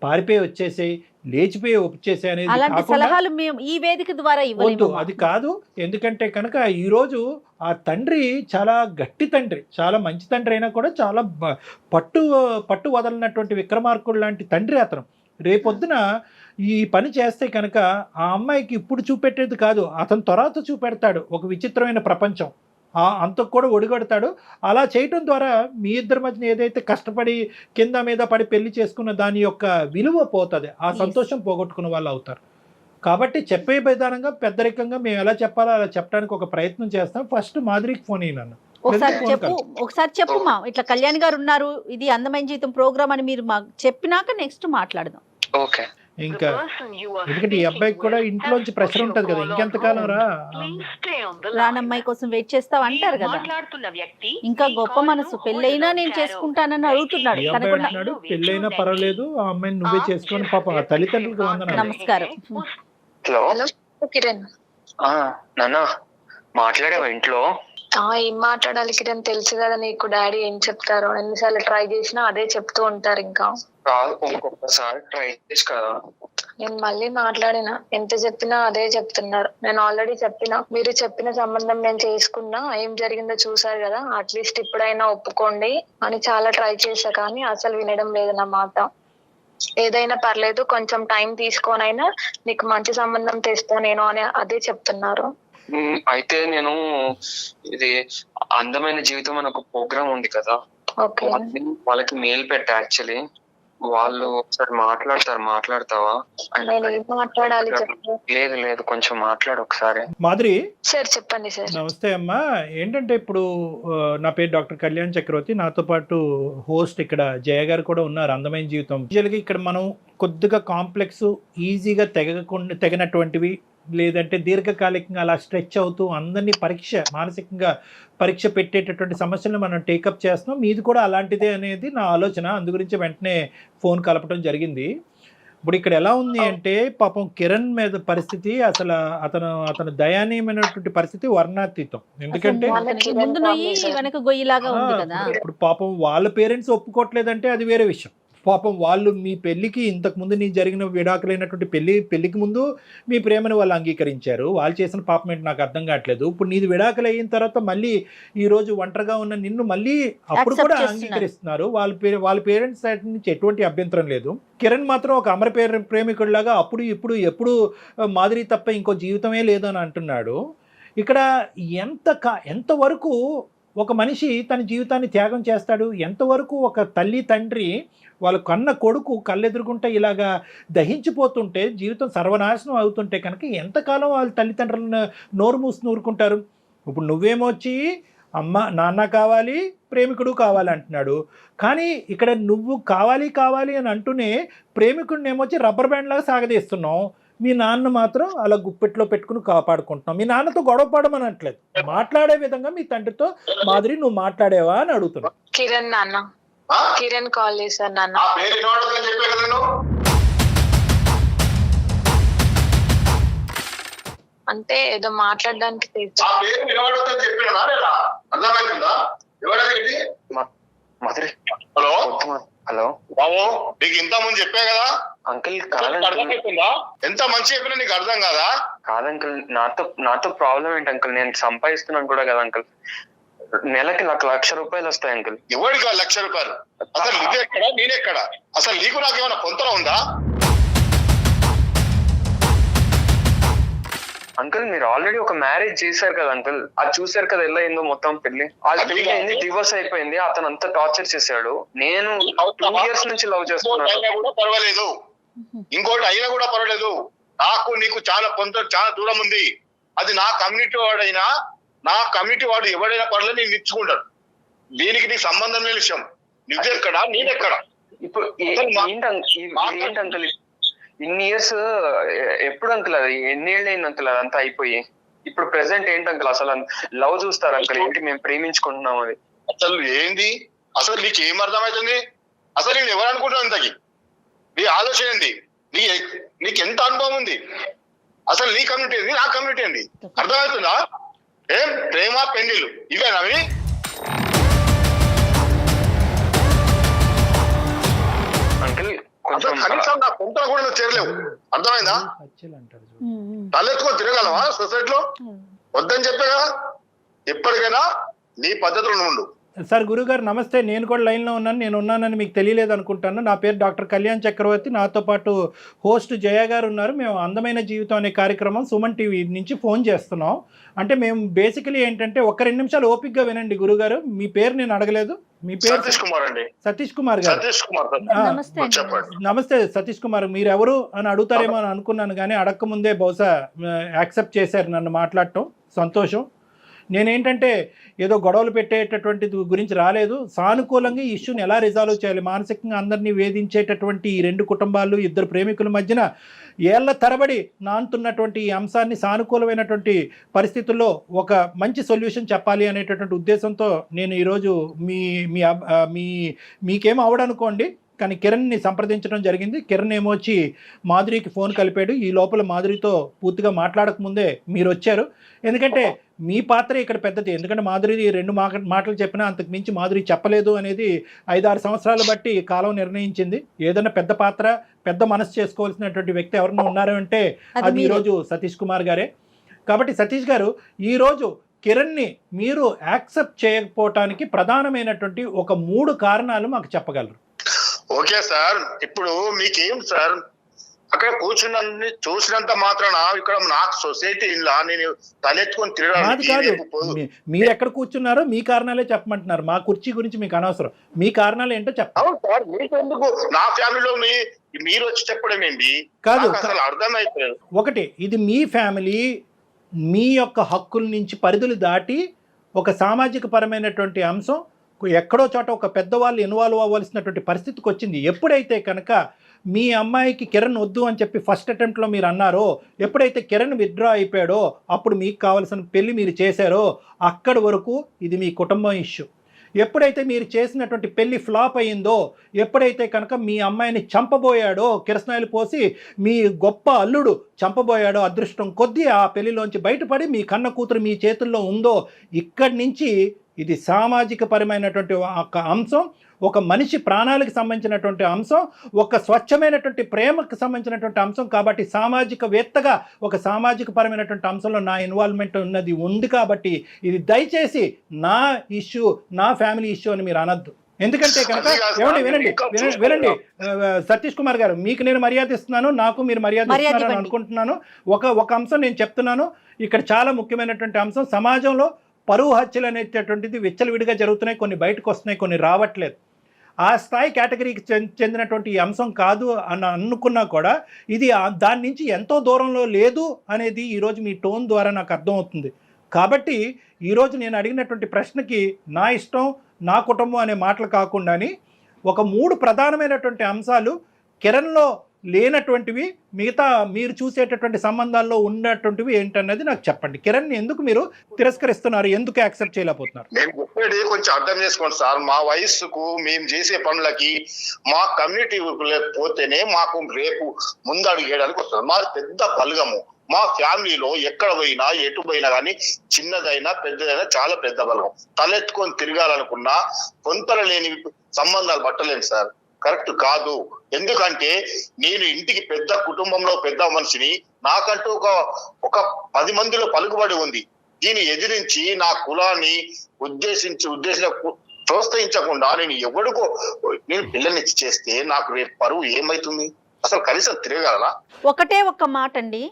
[SPEAKER 3] పారిపోయి వచ్చేసి లేచిపోయి వచ్చేసే అనేది
[SPEAKER 6] అలాంటి
[SPEAKER 3] కాకుండా
[SPEAKER 6] సలహాలు మేము ఈ వేదిక ద్వారా ఇవ్వలేము.
[SPEAKER 3] అది కాదు. ఎందుకంటే కనుక ఈరోజు ఆ తండ్రి చాలా గట్టి తండ్రి, చాలా మంచి తండ్రి అయినా కూడా చాలా పట్టు వదలనటువంటి విక్రమార్కుడు లాంటి తండ్రి అతను. రేపొద్దున ఈ పని చేస్తే కనుక ఆ అమ్మాయికి ఇప్పుడు చూపెట్టేది కాదు, అతను తర్వాత చూపెడతాడు ఒక విచిత్రమైన ప్రపంచం. అంతకు కూడా ఒడిగడతాడు. అలా చేయటం ద్వారా మీ ఇద్దరి మధ్యన ఏదైతే కష్టపడి కింద మీద పడి పెళ్లి చేసుకున్న దాని యొక్క విలువ పోతుంది, ఆ సంతోషం పోగొట్టుకున్న వాళ్ళు అవుతారు. కాబట్టి చెప్పే విధానంగా పెద్దరికంగా మేము ఎలా చెప్పాలో అలా చెప్పడానికి ఒక ప్రయత్నం చేస్తాం. ఫస్ట్ మాధురికి ఫోన్ అయినాను.
[SPEAKER 6] ఒకసారి చెప్పు మా ఇట్లా కళ్యాణ్ గారు ఉన్నారు, ఇది అందమైన జీవితం ప్రోగ్రామ్ అని మీరు మాకు చెప్పినాక నెక్స్ట్ మాట్లాడదాం.
[SPEAKER 2] ఓకే.
[SPEAKER 3] ఇంకా ఎందుకంటే ఈ అబ్బాయికి కూడా ఇంట్లోంచి ప్రెషర్ ఉంటది కదా, ఇంకెంతకాలం
[SPEAKER 6] రానమ్మాయి కోసం వెయిట్ చేస్తావు అంటారు కదా. ఇంకా గొప్ప మనసు, పెళ్ళైనా నేను చేసుకుంటానని అడుగుతున్నాడు.
[SPEAKER 3] ఈ అబ్బాయి అంటున్నాడు పెళ్ళైనా పర్వాలేదు ఆ అమ్మాయిని నువ్వే చేసుకొని పాప తల్లిదండ్రులకు వందనాలు.
[SPEAKER 6] నమస్కారం.
[SPEAKER 2] హలో
[SPEAKER 4] కిరణ్.
[SPEAKER 2] నాన్న మాట్లాడేవా ఇంట్లో?
[SPEAKER 4] ఏం మాట్లాడాలి కిరణ్, తెలుసు కదా నీకు డాడీ ఏం చెప్తారో. ఎన్నిసార్లు ట్రై చేసినా అదే చెప్తూ ఉంటారు. ఇంకా
[SPEAKER 2] ఇంకొకసారి ట్రై చేసి కదా.
[SPEAKER 4] నేను మళ్ళీ మాట్లాడినా, ఎంత చెప్పినా అదే చెప్తున్నారు. నేను ఆల్రెడీ చెప్పినా, మీరు చెప్పిన సంబంధం నేను చేసుకున్నా, ఏం జరిగిందో చూసారు కదా, అట్లీస్ట్ ఇప్పుడైనా ఒప్పుకోండి అని చాలా ట్రై చేశా, కానీ అసలు వినడం లేదు నా మాట. ఏదైనా పర్లేదు, కొంచెం టైం తీసుకొనైనా నీకు మంచి సంబంధం తెస్తా నేను అని అదే చెప్తున్నారు.
[SPEAKER 2] అయితే నేను ఇది అందమైన జీవితం అని ఒక ప్రోగ్రామ్ ఉంది కదా, వాళ్ళకి మెయిల్ పెట్టా. యాక్చువల్లీ వాళ్ళు ఒకసారి మాట్లాడతావా? లేదు లేదు, కొంచెం మాట్లాడు ఒకసారి.
[SPEAKER 3] మాధురి
[SPEAKER 4] సార్ చెప్పండి సార్.
[SPEAKER 3] నమస్తే అమ్మా. ఏంటంటే ఇప్పుడు నా పేరు డాక్టర్ కళ్యాణ్ చక్రవర్తి, నాతో పాటు హోస్ట్ ఇక్కడ జయ గారు కూడా ఉన్నారు. అందమైన జీవితం ఇక్కడ మనం కొద్దిగా కాంప్లెక్స్, ఈజీగా తెగనటువంటివి లేదంటే దీర్ఘకాలికంగా అలా స్ట్రెచ్ అవుతూ అందరినీ మానసికంగా పరీక్ష పెట్టేటటువంటి సమస్యలను మనం టేకప్ చేస్తున్నాం. మీది కూడా అలాంటిదే అనేది నా ఆలోచన, అందుగురించి వెంటనే ఫోన్ కలపడం జరిగింది. ఇప్పుడు ఇక్కడ ఎలా ఉంది అంటే పాపం కిరణ్ మీద పరిస్థితి అసలు అతను దయానీయమైనటువంటి పరిస్థితి వర్ణాతీతం. ఎందుకంటే ఇప్పుడు పాపం వాళ్ళ పేరెంట్స్ ఒప్పుకోవట్లేదంటే అది వేరే విషయం. పాపం వాళ్ళు మీ పెళ్ళికి ఇంతకు ముందు నీ జరిగిన విడాకులైనటువంటి పెళ్లికి ముందు మీ ప్రేమను వాళ్ళు అంగీకరించారు. వాళ్ళు చేసిన పాపం ఏంటి నాకు అర్థం కావట్లేదు. ఇప్పుడు నీది విడాకులు అయిన తర్వాత మళ్ళీ ఈ రోజు ఒంటరిగా ఉన్న నిన్ను మళ్ళీ అప్పుడు కూడా అంగీకరిస్తున్నారు. వాళ్ళ పేరెంట్స్ సైడ్ నుంచి ఎటువంటి అభ్యంతరం లేదు. కిరణ్ మాత్రం ఒక అమర ప్రేమికుడిలాగా అప్పుడు ఇప్పుడు ఎప్పుడు మాధురి తప్ప ఇంకో జీవితమే లేదు అని అంటున్నాడు. ఇక్కడ ఎంతవరకు ఒక మనిషి తన జీవితాన్ని త్యాగం చేస్తాడు? ఎంతవరకు ఒక తల్లి తండ్రి వాళ్ళ కన్న కొడుకు కళ్ళెదురుగుంటే ఇలాగా దహించిపోతుంటే, జీవితం సర్వనాశనం అవుతుంటే కనుక ఎంతకాలం వాళ్ళ తల్లిదండ్రులను నోరు మూసి ఊరుకుంటారు? ఇప్పుడు నువ్వేమొచ్చి అమ్మ నాన్న కావాలి, ప్రేమికుడు కావాలి అంటున్నాడు. కానీ ఇక్కడ నువ్వు కావాలి అని అంటూనే ప్రేమికుడిని ఏమొచ్చి రబ్బర్ బ్యాండ్ లాగా సాగదీస్తున్నావు. మీ నాన్న మాత్రం అలా గుప్పెట్లో పెట్టుకుని కాపాడుకుంటున్నావు. మీ నాన్నతో గొడవ పడమనట్లేదు, మాట్లాడే విధంగా మీ తండ్రితో మాధురి నువ్వు మాట్లాడేవా అని అడుగుతున్నావు.
[SPEAKER 4] కిరణ్ కాల్ చేశారు నాన్న. అంటే ఏదో మాట్లాడడానికి
[SPEAKER 5] హలో బాబు, నీకు ఇంత ముందు చెప్పా కదా
[SPEAKER 2] అంకుల్.
[SPEAKER 5] ఎంత మంచి చెప్పినా నీకు అర్థం కాదా?
[SPEAKER 2] కాదంకుల్, నాతో ప్రాబ్లం ఏంటి అంకుల్? నేను సంపాదిస్తున్నాను కూడా కదా అంకుల్. నెలకి నాకు 1,00,000 రూపాయలు వస్తాయి అంకుల్.
[SPEAKER 5] ఎవరికి 1,00,000 రూపాయలు? అసలు నువ్వెక్కడ నేనెక్కడ? అసలు నీకు నాకేమైనా పొంతన ఉందా?
[SPEAKER 2] అంకుల్ మీరు ఆల్రెడీ ఒక మ్యారేజ్ చేశారు కదా అంకుల్, అది చూసారు కదా ఎలా అయిందో మొత్తం పెళ్లి. పెళ్లి అయింది, డివోర్స్ అయిపోయింది. అతను అంతా టార్చర్ చేశాడు. నేను 2 years నుంచి లవ్ చేస్తున్నాను.
[SPEAKER 5] పర్వాలేదు, ఇంకోటి అయినా కూడా పర్వాలేదు. నాకు నీకు చాలా చాలా దూరం ఉంది. అది నా కమ్యూనిటీ వాడైనా, నా కమ్యూనిటీ వాడు ఎవడైనా పర్లేదు నేను ఇచ్చుకుంటాను. దీనికి నీకు సంబంధం లేని విషయం. నువ్వెక్కడా నేనెక్కడా?
[SPEAKER 2] ఇప్పుడు ఏంటి అంకుల్ ఇన్ని ఇయర్స్ ఎప్పుడు అంకుల్, అది ఎన్ని ఏళ్ళు అయింది అంకుల్ అదంతా అయిపోయి? ఇప్పుడు ప్రెసెంట్ ఏంటి అంకుల్, అసలు లవ్ చూస్తారు అంకుల్, ఏంటి మేము ప్రేమించుకుంటున్నాం అది
[SPEAKER 5] అసలు ఏంది? అసలు నీకు ఏం అర్థమవుతుంది? అసలు నేను ఎవరు అనుకుంటున్నాను ఇంతకి? నీ ఆలోచన ఏంది? నీకు ఎంత అనుభవం ఉంది? అసలు నీ కమ్యూనిటీ ఏంది, నా కమ్యూనిటీ ఏంది? అర్థమవుతుందా? ఏం ప్రేమ పెళ్లిళ్ళు ఇవేనా అవి?
[SPEAKER 2] అంకుల్
[SPEAKER 5] అసలు
[SPEAKER 2] కొంచెం
[SPEAKER 5] కనీసం నా కొంతలో కూడా నువ్వు చేరలేవు. అర్థమైందా? తలెత్తుకొని తిరగలవా సొసైటీలో? వద్దని చెప్పే కదా. ఎప్పటికైనా నీ పద్ధతులు ఉండు.
[SPEAKER 3] సార్ గురుగారు నమస్తే, నేను కూడా లైన్లో ఉన్నాను. నేను ఉన్నానని మీకు తెలియలేదు అనుకుంటాను. నా పేరు డాక్టర్ కళ్యాణ్ చక్రవర్తి. నాతో పాటు హోస్ట్ జయ గారు ఉన్నారు. మేము అందమైన జీవితం అనే కార్యక్రమం సుమన్ టీవీ నుంచి ఫోన్ చేస్తున్నాం. అంటే మేము బేసికలీ ఏంటంటే ఒక 2 నిమిషాలు ఓపిక్గా వినండి గురుగారు. మీ పేరు నేను అడగలేదు. మీ పేరు
[SPEAKER 5] సతీష్ కుమార్ అండి.
[SPEAKER 3] సతీష్ కుమార్ గారు.
[SPEAKER 5] సతీష్ కుమార్ చెప్పండి.
[SPEAKER 3] నమస్తే సతీష్ కుమార్. మీరు ఎవరు అని అడుగుతారేమో అని అనుకున్నాను, కానీ అడగకముందే బహుశా యాక్సెప్ట్ చేశారు నన్ను మాట్లాడటం. సంతోషం. నేనేంటంటే ఏదో గొడవలు పెట్టేటటువంటి గురించి రాలేదు. సానుకూలంగా ఈ ఇష్యూని ఎలా రిజాల్వ్ చేయాలి, మానసికంగా అందరినీ వేధించేటటువంటి ఈ 2 కుటుంబాలు, 2 ప్రేమికుల మధ్యన ఏళ్ల తరబడి నానుతున్నటువంటి ఈ అంశాన్ని సానుకూలమైనటువంటి పరిస్థితుల్లో ఒక మంచి సొల్యూషన్ చెప్పాలి అనేటటువంటి ఉద్దేశంతో నేను ఈరోజు మీకేం అవడనుకోండి, కానీ కిరణ్ని సంప్రదించడం జరిగింది. కిరణ్ ఏమొచ్చి మాధురికి ఫోన్ కలిపాడు. ఈ లోపల మాధురితో పూర్తిగా మాట్లాడకముందే మీరు వచ్చారు. ఎందుకంటే మీ పాత్ర ఇక్కడ పెద్దది. ఎందుకంటే మాధురి 2 మాటలు చెప్పినా అంతకు మించి మాధురి చెప్పలేదు అనేది 5-6 సంవత్సరాలు బట్టి కాలం నిర్ణయించింది. ఏదైనా పెద్ద పాత్ర, పెద్ద మనసు చేసుకోవాల్సినటువంటి వ్యక్తి ఎవరైనా ఉన్నారు అంటే అది ఈరోజు సతీష్ కుమార్ గారే. కాబట్టి సతీష్ గారు, ఈరోజు కిరణ్ని మీరు యాక్సెప్ట్ చేయకపోవటానికి ప్రధానమైనటువంటి ఒక 3 కారణాలు మాకు చెప్పగలరు?
[SPEAKER 5] ఓకే సార్, ఇప్పుడు మీకేం సార్, అక్కడ కూర్చున్న చూసినంత మాత్రాన ఇక్కడ నాకు సొసైటీ ఇలా నేను తలెత్తుకొని తిరగడానికి.
[SPEAKER 3] మీరు ఎక్కడ కూర్చున్నారో మీ కారణాలే చెప్పమంటున్నారు. మా కుర్చీ గురించి మీకు అనవసరం. మీ కారణాలు ఏంటో చెప్పండి.
[SPEAKER 5] అవును సార్, మీకెందుకు? నా ఫ్యామిలీలో మీరు వచ్చి చెప్పడం ఏంటి?
[SPEAKER 3] కాదు,
[SPEAKER 5] అసలు అర్థమైపోలేదు.
[SPEAKER 3] ఒకటి, ఇది మీ ఫ్యామిలీ, మీ యొక్క హక్కుల నుంచి పరిధులు దాటి ఒక సామాజిక పరమైనటువంటి అంశం ఎక్కడో చోట ఒక పెద్దవాళ్ళు ఇన్వాల్వ్ అవ్వాల్సినటువంటి పరిస్థితికి వచ్చింది. ఎప్పుడైతే కనుక మీ అమ్మాయికి కిరణ్ వద్దు అని చెప్పి ఫస్ట్ అటెంప్ట్లో మీరు అన్నారో, ఎప్పుడైతే కిరణ్ విత్డ్రా అయిపోయాడో అప్పుడు మీకు కావాల్సిన పెళ్లి మీరు చేశారో అక్కడి వరకు ఇది మీ కుటుంబం ఇష్యూ. ఎప్పుడైతే మీరు చేసినటువంటి పెళ్లి ఫ్లాప్ అయ్యిందో, ఎప్పుడైతే కనుక మీ అమ్మాయిని చంపబోయాడో, కిరసనాయిలు పోసి మీ గొప్ప అల్లుడు చంపబోయాడో, అదృష్టం కొద్దీ ఆ పెళ్లిలోంచి బయటపడి మీ కన్న కూతురు మీ చేతుల్లో ఉందో, ఇక్కడి నుంచి ఇది సామాజిక పరమైనటువంటి ఒక అంశం, ఒక మనిషి ప్రాణాలకు సంబంధించినటువంటి అంశం, ఒక స్వచ్ఛమైనటువంటి ప్రేమకు సంబంధించినటువంటి అంశం. కాబట్టి సామాజికవేత్తగా ఒక సామాజిక పరమైనటువంటి అంశంలో నా ఇన్వాల్వ్మెంట్ ఉన్నది ఉంది. కాబట్టి ఇది దయచేసి నా ఇష్యూ, నా ఫ్యామిలీ ఇష్యూ అని మీరు అనద్దు. ఎందుకంటే కనుక వినండి సతీష్ కుమార్ గారు, మీకు నేను మర్యాద ఇస్తున్నాను, నాకు మీరు మర్యాద ఇస్తున్నారని అనుకుంటున్నాను. ఒక అంశం నేను చెప్తున్నాను. ఇక్కడ చాలా ముఖ్యమైనటువంటి అంశం, సమాజంలో పరువు హత్యలు అనేటటువంటిది విచ్చలవిడిగా జరుగుతున్నాయి. కొన్ని బయటకు వస్తున్నాయి, కొన్ని రావట్లేదు. ఆ స్థాయి కేటగిరీకి చెందినటువంటి ఈ అంశం కాదు అని అనుకున్నా కూడా ఇది దాని నుంచి ఎంతో దూరంలో లేదు అనేది ఈరోజు మీ టోన్ ద్వారా నాకు అర్థమవుతుంది. కాబట్టి ఈరోజు నేను అడిగినటువంటి ప్రశ్నకి నా ఇష్టం, నా కుటుంబం అనే మాటలు కాకుండాని ఒక 3 ప్రధానమైనటువంటి అంశాలు కిరణ్లో లేనటువంటివి, మిగతా మీరు చూసేటటువంటి సంబంధాల్లో ఉన్నటువంటివి ఏంటన్నది నాకు చెప్పండి. కిరణ్ ఎందుకు మీరు తిరస్కరిస్తున్నారు, ఎందుకు యాక్సెప్ట్ చేయలేకపోతున్నారు?
[SPEAKER 5] నేను చెప్పేది కొంచెం అర్థం చేసుకోండి సార్. మా వయస్సుకు, మేము చేసే పనులకి, మా కమ్యూనిటీ పోతేనే మాకు రేపు ముందడుగు వేయడానికి వస్తుంది. మాది పెద్ద బలగము. మా ఫ్యామిలీలో ఎక్కడ పోయినా, ఎటు పోయినా కానీ చిన్నదైనా పెద్దదైనా చాలా పెద్ద బలగం. తలెత్తుకొని తిరగాలనుకున్నా కొంతలో లేని సంబంధాలు పట్టలేను సార్. కరెక్ట్ కాదు. ఎందుకంటే నేను ఇంటికి పెద్ద కుటుంబంలో పెద్ద మనిషిని, నాకంటూ ఒక 10 మందిలో పలుకుబడి ఉంది. దీన్ని ఎదిరించి నా కులాన్ని ప్రోత్సహించకుండా నేను పిల్లల్ని చేస్తే నాకు రేపు పరువు ఏమైతుంది? అసలు కనీసం తిరగలనా?
[SPEAKER 6] ఒకటే ఒక్క మాట అండి,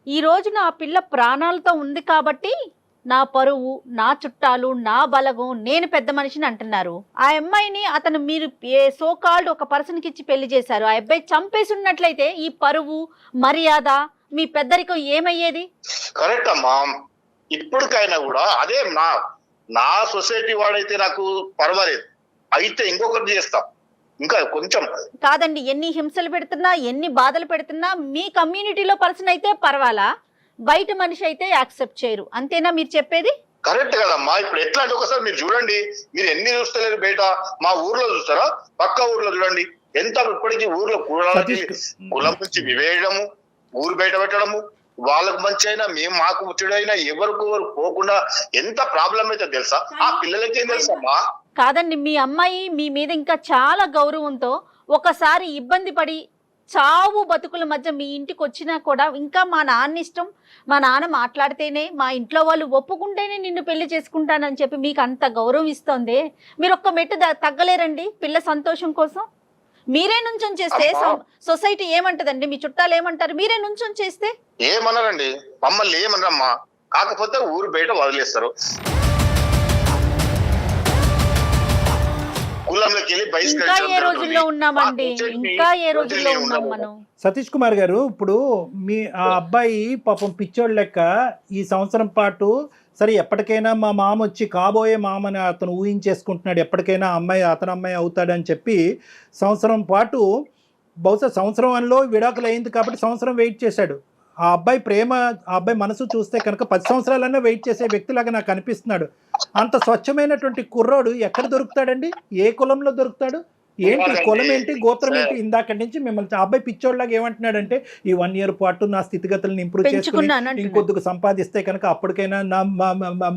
[SPEAKER 6] ఈ రోజు నా పిల్ల ప్రాణాలతో ఉంది కాబట్టి నా పరువు, నా చుట్టాలు, నా బలగం, నేను పెద్ద మనిషిని అంటున్నారు. ఆ అమ్మాయిని అతను మీరు సో కాల్డ్ ఒక పర్సన్కి ఇచ్చి పెళ్లి చేశారు. ఆ అబ్బాయి చంపేసి ఉన్నట్లయితే ఈ పరువు, మర్యాద, మీ పెద్దరికం ఏమయ్యేది?
[SPEAKER 5] కరెక్ట్ అమ్మా. ఇప్పటికైనా కూడా అదే నా సొసైటీ వాడైతే నాకు పర్వాలేదు, అయితే ఇంకొకటి చేస్తాం. ఇంకా కొంచెం
[SPEAKER 6] కాదండి, ఎన్ని హింసలు పెడుతున్నా ఎన్ని బాధలు పెడుతున్నా మీ కమ్యూనిటీలో పర్సన్ అయితే పర్వాలా, బయట మనిషి అయితే యాక్సెప్ట్ చేయరు, అంతేనా మీరు చెప్పేది?
[SPEAKER 5] కరెక్ట్ కదమ్మా. ఇప్పుడు ఎట్లా అంటే ఒకసారి మీరు చూడండి, మీరు ఎన్ని చూస్తలేరు బయట, మా ఊర్లో చూస్తారా, పక్క ఊర్లో చూడండి ఎంత ఇప్పటికీ ఊర్లో కులం నుంచి వివేయడము, ఊరు బయట పెట్టడము, వాళ్ళకు మంచి అయినా మేము మాకు చెడైనా ఎవరికి పోకుండా ఎంత ప్రాబ్లం అయితే తెలుసా? ఆ పిల్లలకి ఏం తెలుసమ్మా?
[SPEAKER 6] కాదండి, మీ అమ్మాయి మీ మీద ఇంకా చాలా గౌరవంతో ఒకసారి ఇబ్బంది పడి చావు బతుకుల మధ్య మీ ఇంటికి వచ్చినా కూడా ఇంకా మా నాన్న ఇష్టం, మా నాన్న మాట్లాడితేనే, మా ఇంట్లో వాళ్ళు ఒప్పుకుంటేనే నిన్ను పెళ్లి చేసుకుంటానని చెప్పి మీకు అంత గౌరవం ఇస్తోంది, మీరు ఒక్క మెట్టు తగ్గలేరండి పిల్ల సంతోషం కోసం? మీరే నుంచొని చేస్తే సొసైటీ ఏమంటదండి, మీ చుట్టాలు ఏమంటారు? మీరే నుంచొని చేస్తే
[SPEAKER 5] ఏమన్నారండి? మమ్మల్ని ఏమన్నారమ్మా, కాకపోతే ఊరు బయట వదిలేస్తారు.
[SPEAKER 6] ఇంకా ఏ రోజుల్లో ఉన్నామండి, ఇంకా ఏ రోజుల్లో ఉన్నాం మనం?
[SPEAKER 3] సతీష్ కుమార్ గారు, ఇప్పుడు మీ ఆ అబ్బాయి పాపం పిచ్చోడు లెక్క ఈ సంవత్సరం పాటు సరే ఎప్పటికైనా మా మామ వచ్చి కాబోయే మామని అతను ఊహించేసుకుంటున్నాడు, ఎప్పటికైనా అమ్మాయి అతను అమ్మాయి అవుతాడని చెప్పి సంవత్సరం పాటు, బహుశా సంవత్సరంలో విడాకులు అయింది కాబట్టి సంవత్సరం వెయిట్ చేశాడు. ఆ అబ్బాయి ప్రేమ, ఆ అబ్బాయి మనసు చూస్తే కనుక 10 సంవత్సరాలన్నా వెయిట్ చేసే వ్యక్తిలాగా నాకు అనిపిస్తున్నాడు. అంత స్వచ్ఛమైనటువంటి కుర్రోడు ఎక్కడ దొరుకుతాడండి? ఏ కులంలో దొరుకుతాడు? ఏంటి కులం ఏంటి, గోత్రం ఏంటి? ఇందాక నుంచి మిమ్మల్ని ఆ అబ్బాయి పిచ్చోడ్లాగా ఏమంటున్నాడంటే ఈ 1 year పాటు నా స్థితిగతులను ఇంప్రూవ్ చేసుకుని ఇంకొద్దుకు సంపాదిస్తే కనుక అప్పటికైనా నా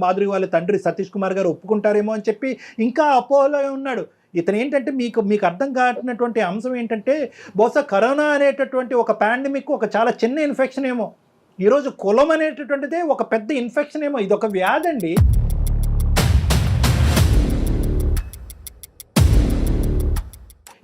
[SPEAKER 3] మాధురి వాళ్ళ తండ్రి సతీష్ కుమార్ గారు ఒప్పుకుంటారేమో అని చెప్పి ఇంకా అపోలో ఉన్నాడు. ఇతను ఏంటంటే మీకు అర్థం కానటువంటి అంశం ఏంటంటే, బహుశా కరోనా అనేటటువంటి ఒక పాండమిక్ ఒక చాలా చిన్న ఇన్ఫెక్షన్ ఏమో, ఈరోజు కులం అనేటటువంటిదే ఒక పెద్ద ఇన్ఫెక్షన్ ఏమో, ఇది ఒక వ్యాధి అండి.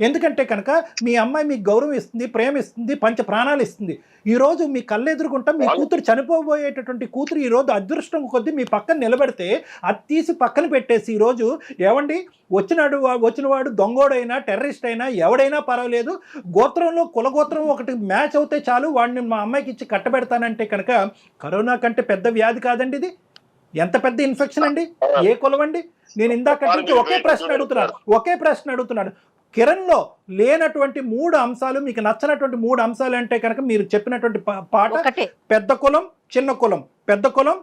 [SPEAKER 3] ఎందుకంటే కనుక మీ అమ్మాయి మీకు గౌరవం ఇస్తుంది, ప్రేమ ఇస్తుంది, పంచ ప్రాణాలు ఇస్తుంది. ఈరోజు మీ కళ్ళెదురుకుంటా మీ కూతురు చనిపోబోయేటటువంటి కూతురు ఈరోజు అదృష్టం కొద్దీ మీ పక్కన నిలబెడితే అది తీసి పక్కన పెట్టేసి ఈరోజు ఏమండి వచ్చినవాడు దొంగోడైనా టెర్రరిస్ట్ అయినా ఎవడైనా పర్వాలేదు, గోత్రంలో కులగోత్రం ఒకటి మ్యాచ్ అవుతే చాలు వాడిని మా అమ్మాయికి ఇచ్చి కట్టబెడతానంటే కనుక కరోనా కంటే పెద్ద వ్యాధి కాదండి ఇది. ఎంత పెద్ద ఇన్ఫెక్షన్ అండి, ఏ కులం అండి? నేను ఇందాక నుంచి ఒకే ప్రశ్న అడుగుతున్నాను. కిరణ్లో లేనటువంటి 3 అంశాలు, మీకు నచ్చినటువంటి 3 అంశాలు అంటే కనుక మీరు చెప్పినటువంటి పాట, పెద్ద కులం చిన్న కులం, పెద్ద కులం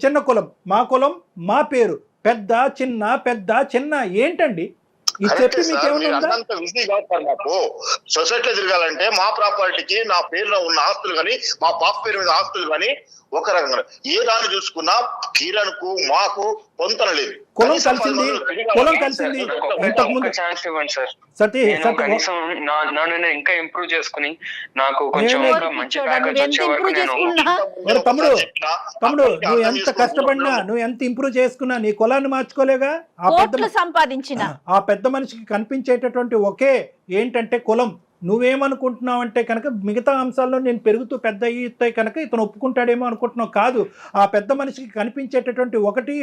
[SPEAKER 3] చిన్న కులం, మా కులం మా పేరు, పెద్ద చిన్న పెద్ద చిన్న, ఏంటండి ఈ చెప్పి
[SPEAKER 5] నాకు సొసైటీలో తిరగాలంటే మా ప్రాపర్టీకి నా పేరులో ఉన్న ఆస్తులు కానీ మా పాప పేరు మీద ఆస్తులు కానీ ఒక రకంగా ఏ దాన్ని చూసుకున్నా కిరణ్ కు మాకు పొంతన లేదు.
[SPEAKER 3] కులం కలిసింది ఇంతకుముందు
[SPEAKER 2] నన్ను ఇంకా ఇంప్రూవ్ చేసుకుని నాకు కొంచెం మంచి
[SPEAKER 3] తమ్ముడు నువ్వు ఎంత కష్టపడినా, నువ్వు ఎంత ఇంప్రూవ్ చేసుకున్నా నీ కులాన్ని మార్చుకోలేగా. ఆ పెద్ద మనిషికి కనిపించేటటువంటి ఒకే ఏంటంటే కులం. నువ్వేమనుకుంటున్నావు అంటే కనుక మిగతా అంశాల్లో నేను పెరుగుతూ పెద్ద అయ్యితే కనుక ఇతను ఒప్పుకుంటాడేమో అనుకుంటున్నావు. కాదు, ఆ పెద్ద మనిషికి కనిపించేటటువంటి ఒకటే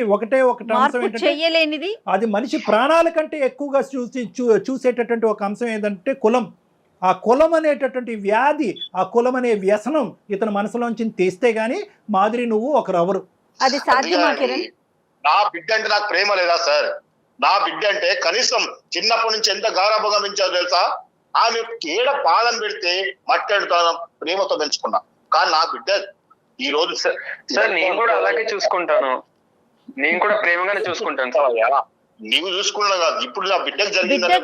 [SPEAKER 3] అంశం ఏంటంటే అది మనిషి ప్రాణాల కంటే ఎక్కువగా చూసేటటువంటి ఒక అంశం ఏంటంటే కులం. ఆ కులం అనేటటువంటి వ్యాధి, ఆ కులం అనే వ్యసనం ఇతను మనసులోంచి తీస్తే గానీ మాధురి నువ్వు ఒకరెవరు.
[SPEAKER 6] అది సాధ్యమా కిరణ్?
[SPEAKER 5] నా బిడ్డ అంటే నాకు ప్రేమ లేదా సార్? నా బిడ్డ అంటే కనీసం చిన్నప్పటి నుంచి ఎంత గౌరవంగా పెంచాలో తెలుసా? ఆమె ఏడ పాదం పెడితే మట్టెడుతాను ప్రేమతో పెంచుకున్నా. కానీ నా బిడ్డ ఈ రోజు
[SPEAKER 2] సార్ నేను కూడా అలాగే చూసుకుంటాను, నేను కూడా ప్రేమగానే చూసుకుంటాను సార్.
[SPEAKER 5] నీవు చూసుకున్నా కాదు, ఇప్పుడు నా బిడ్డకు జరిగిందని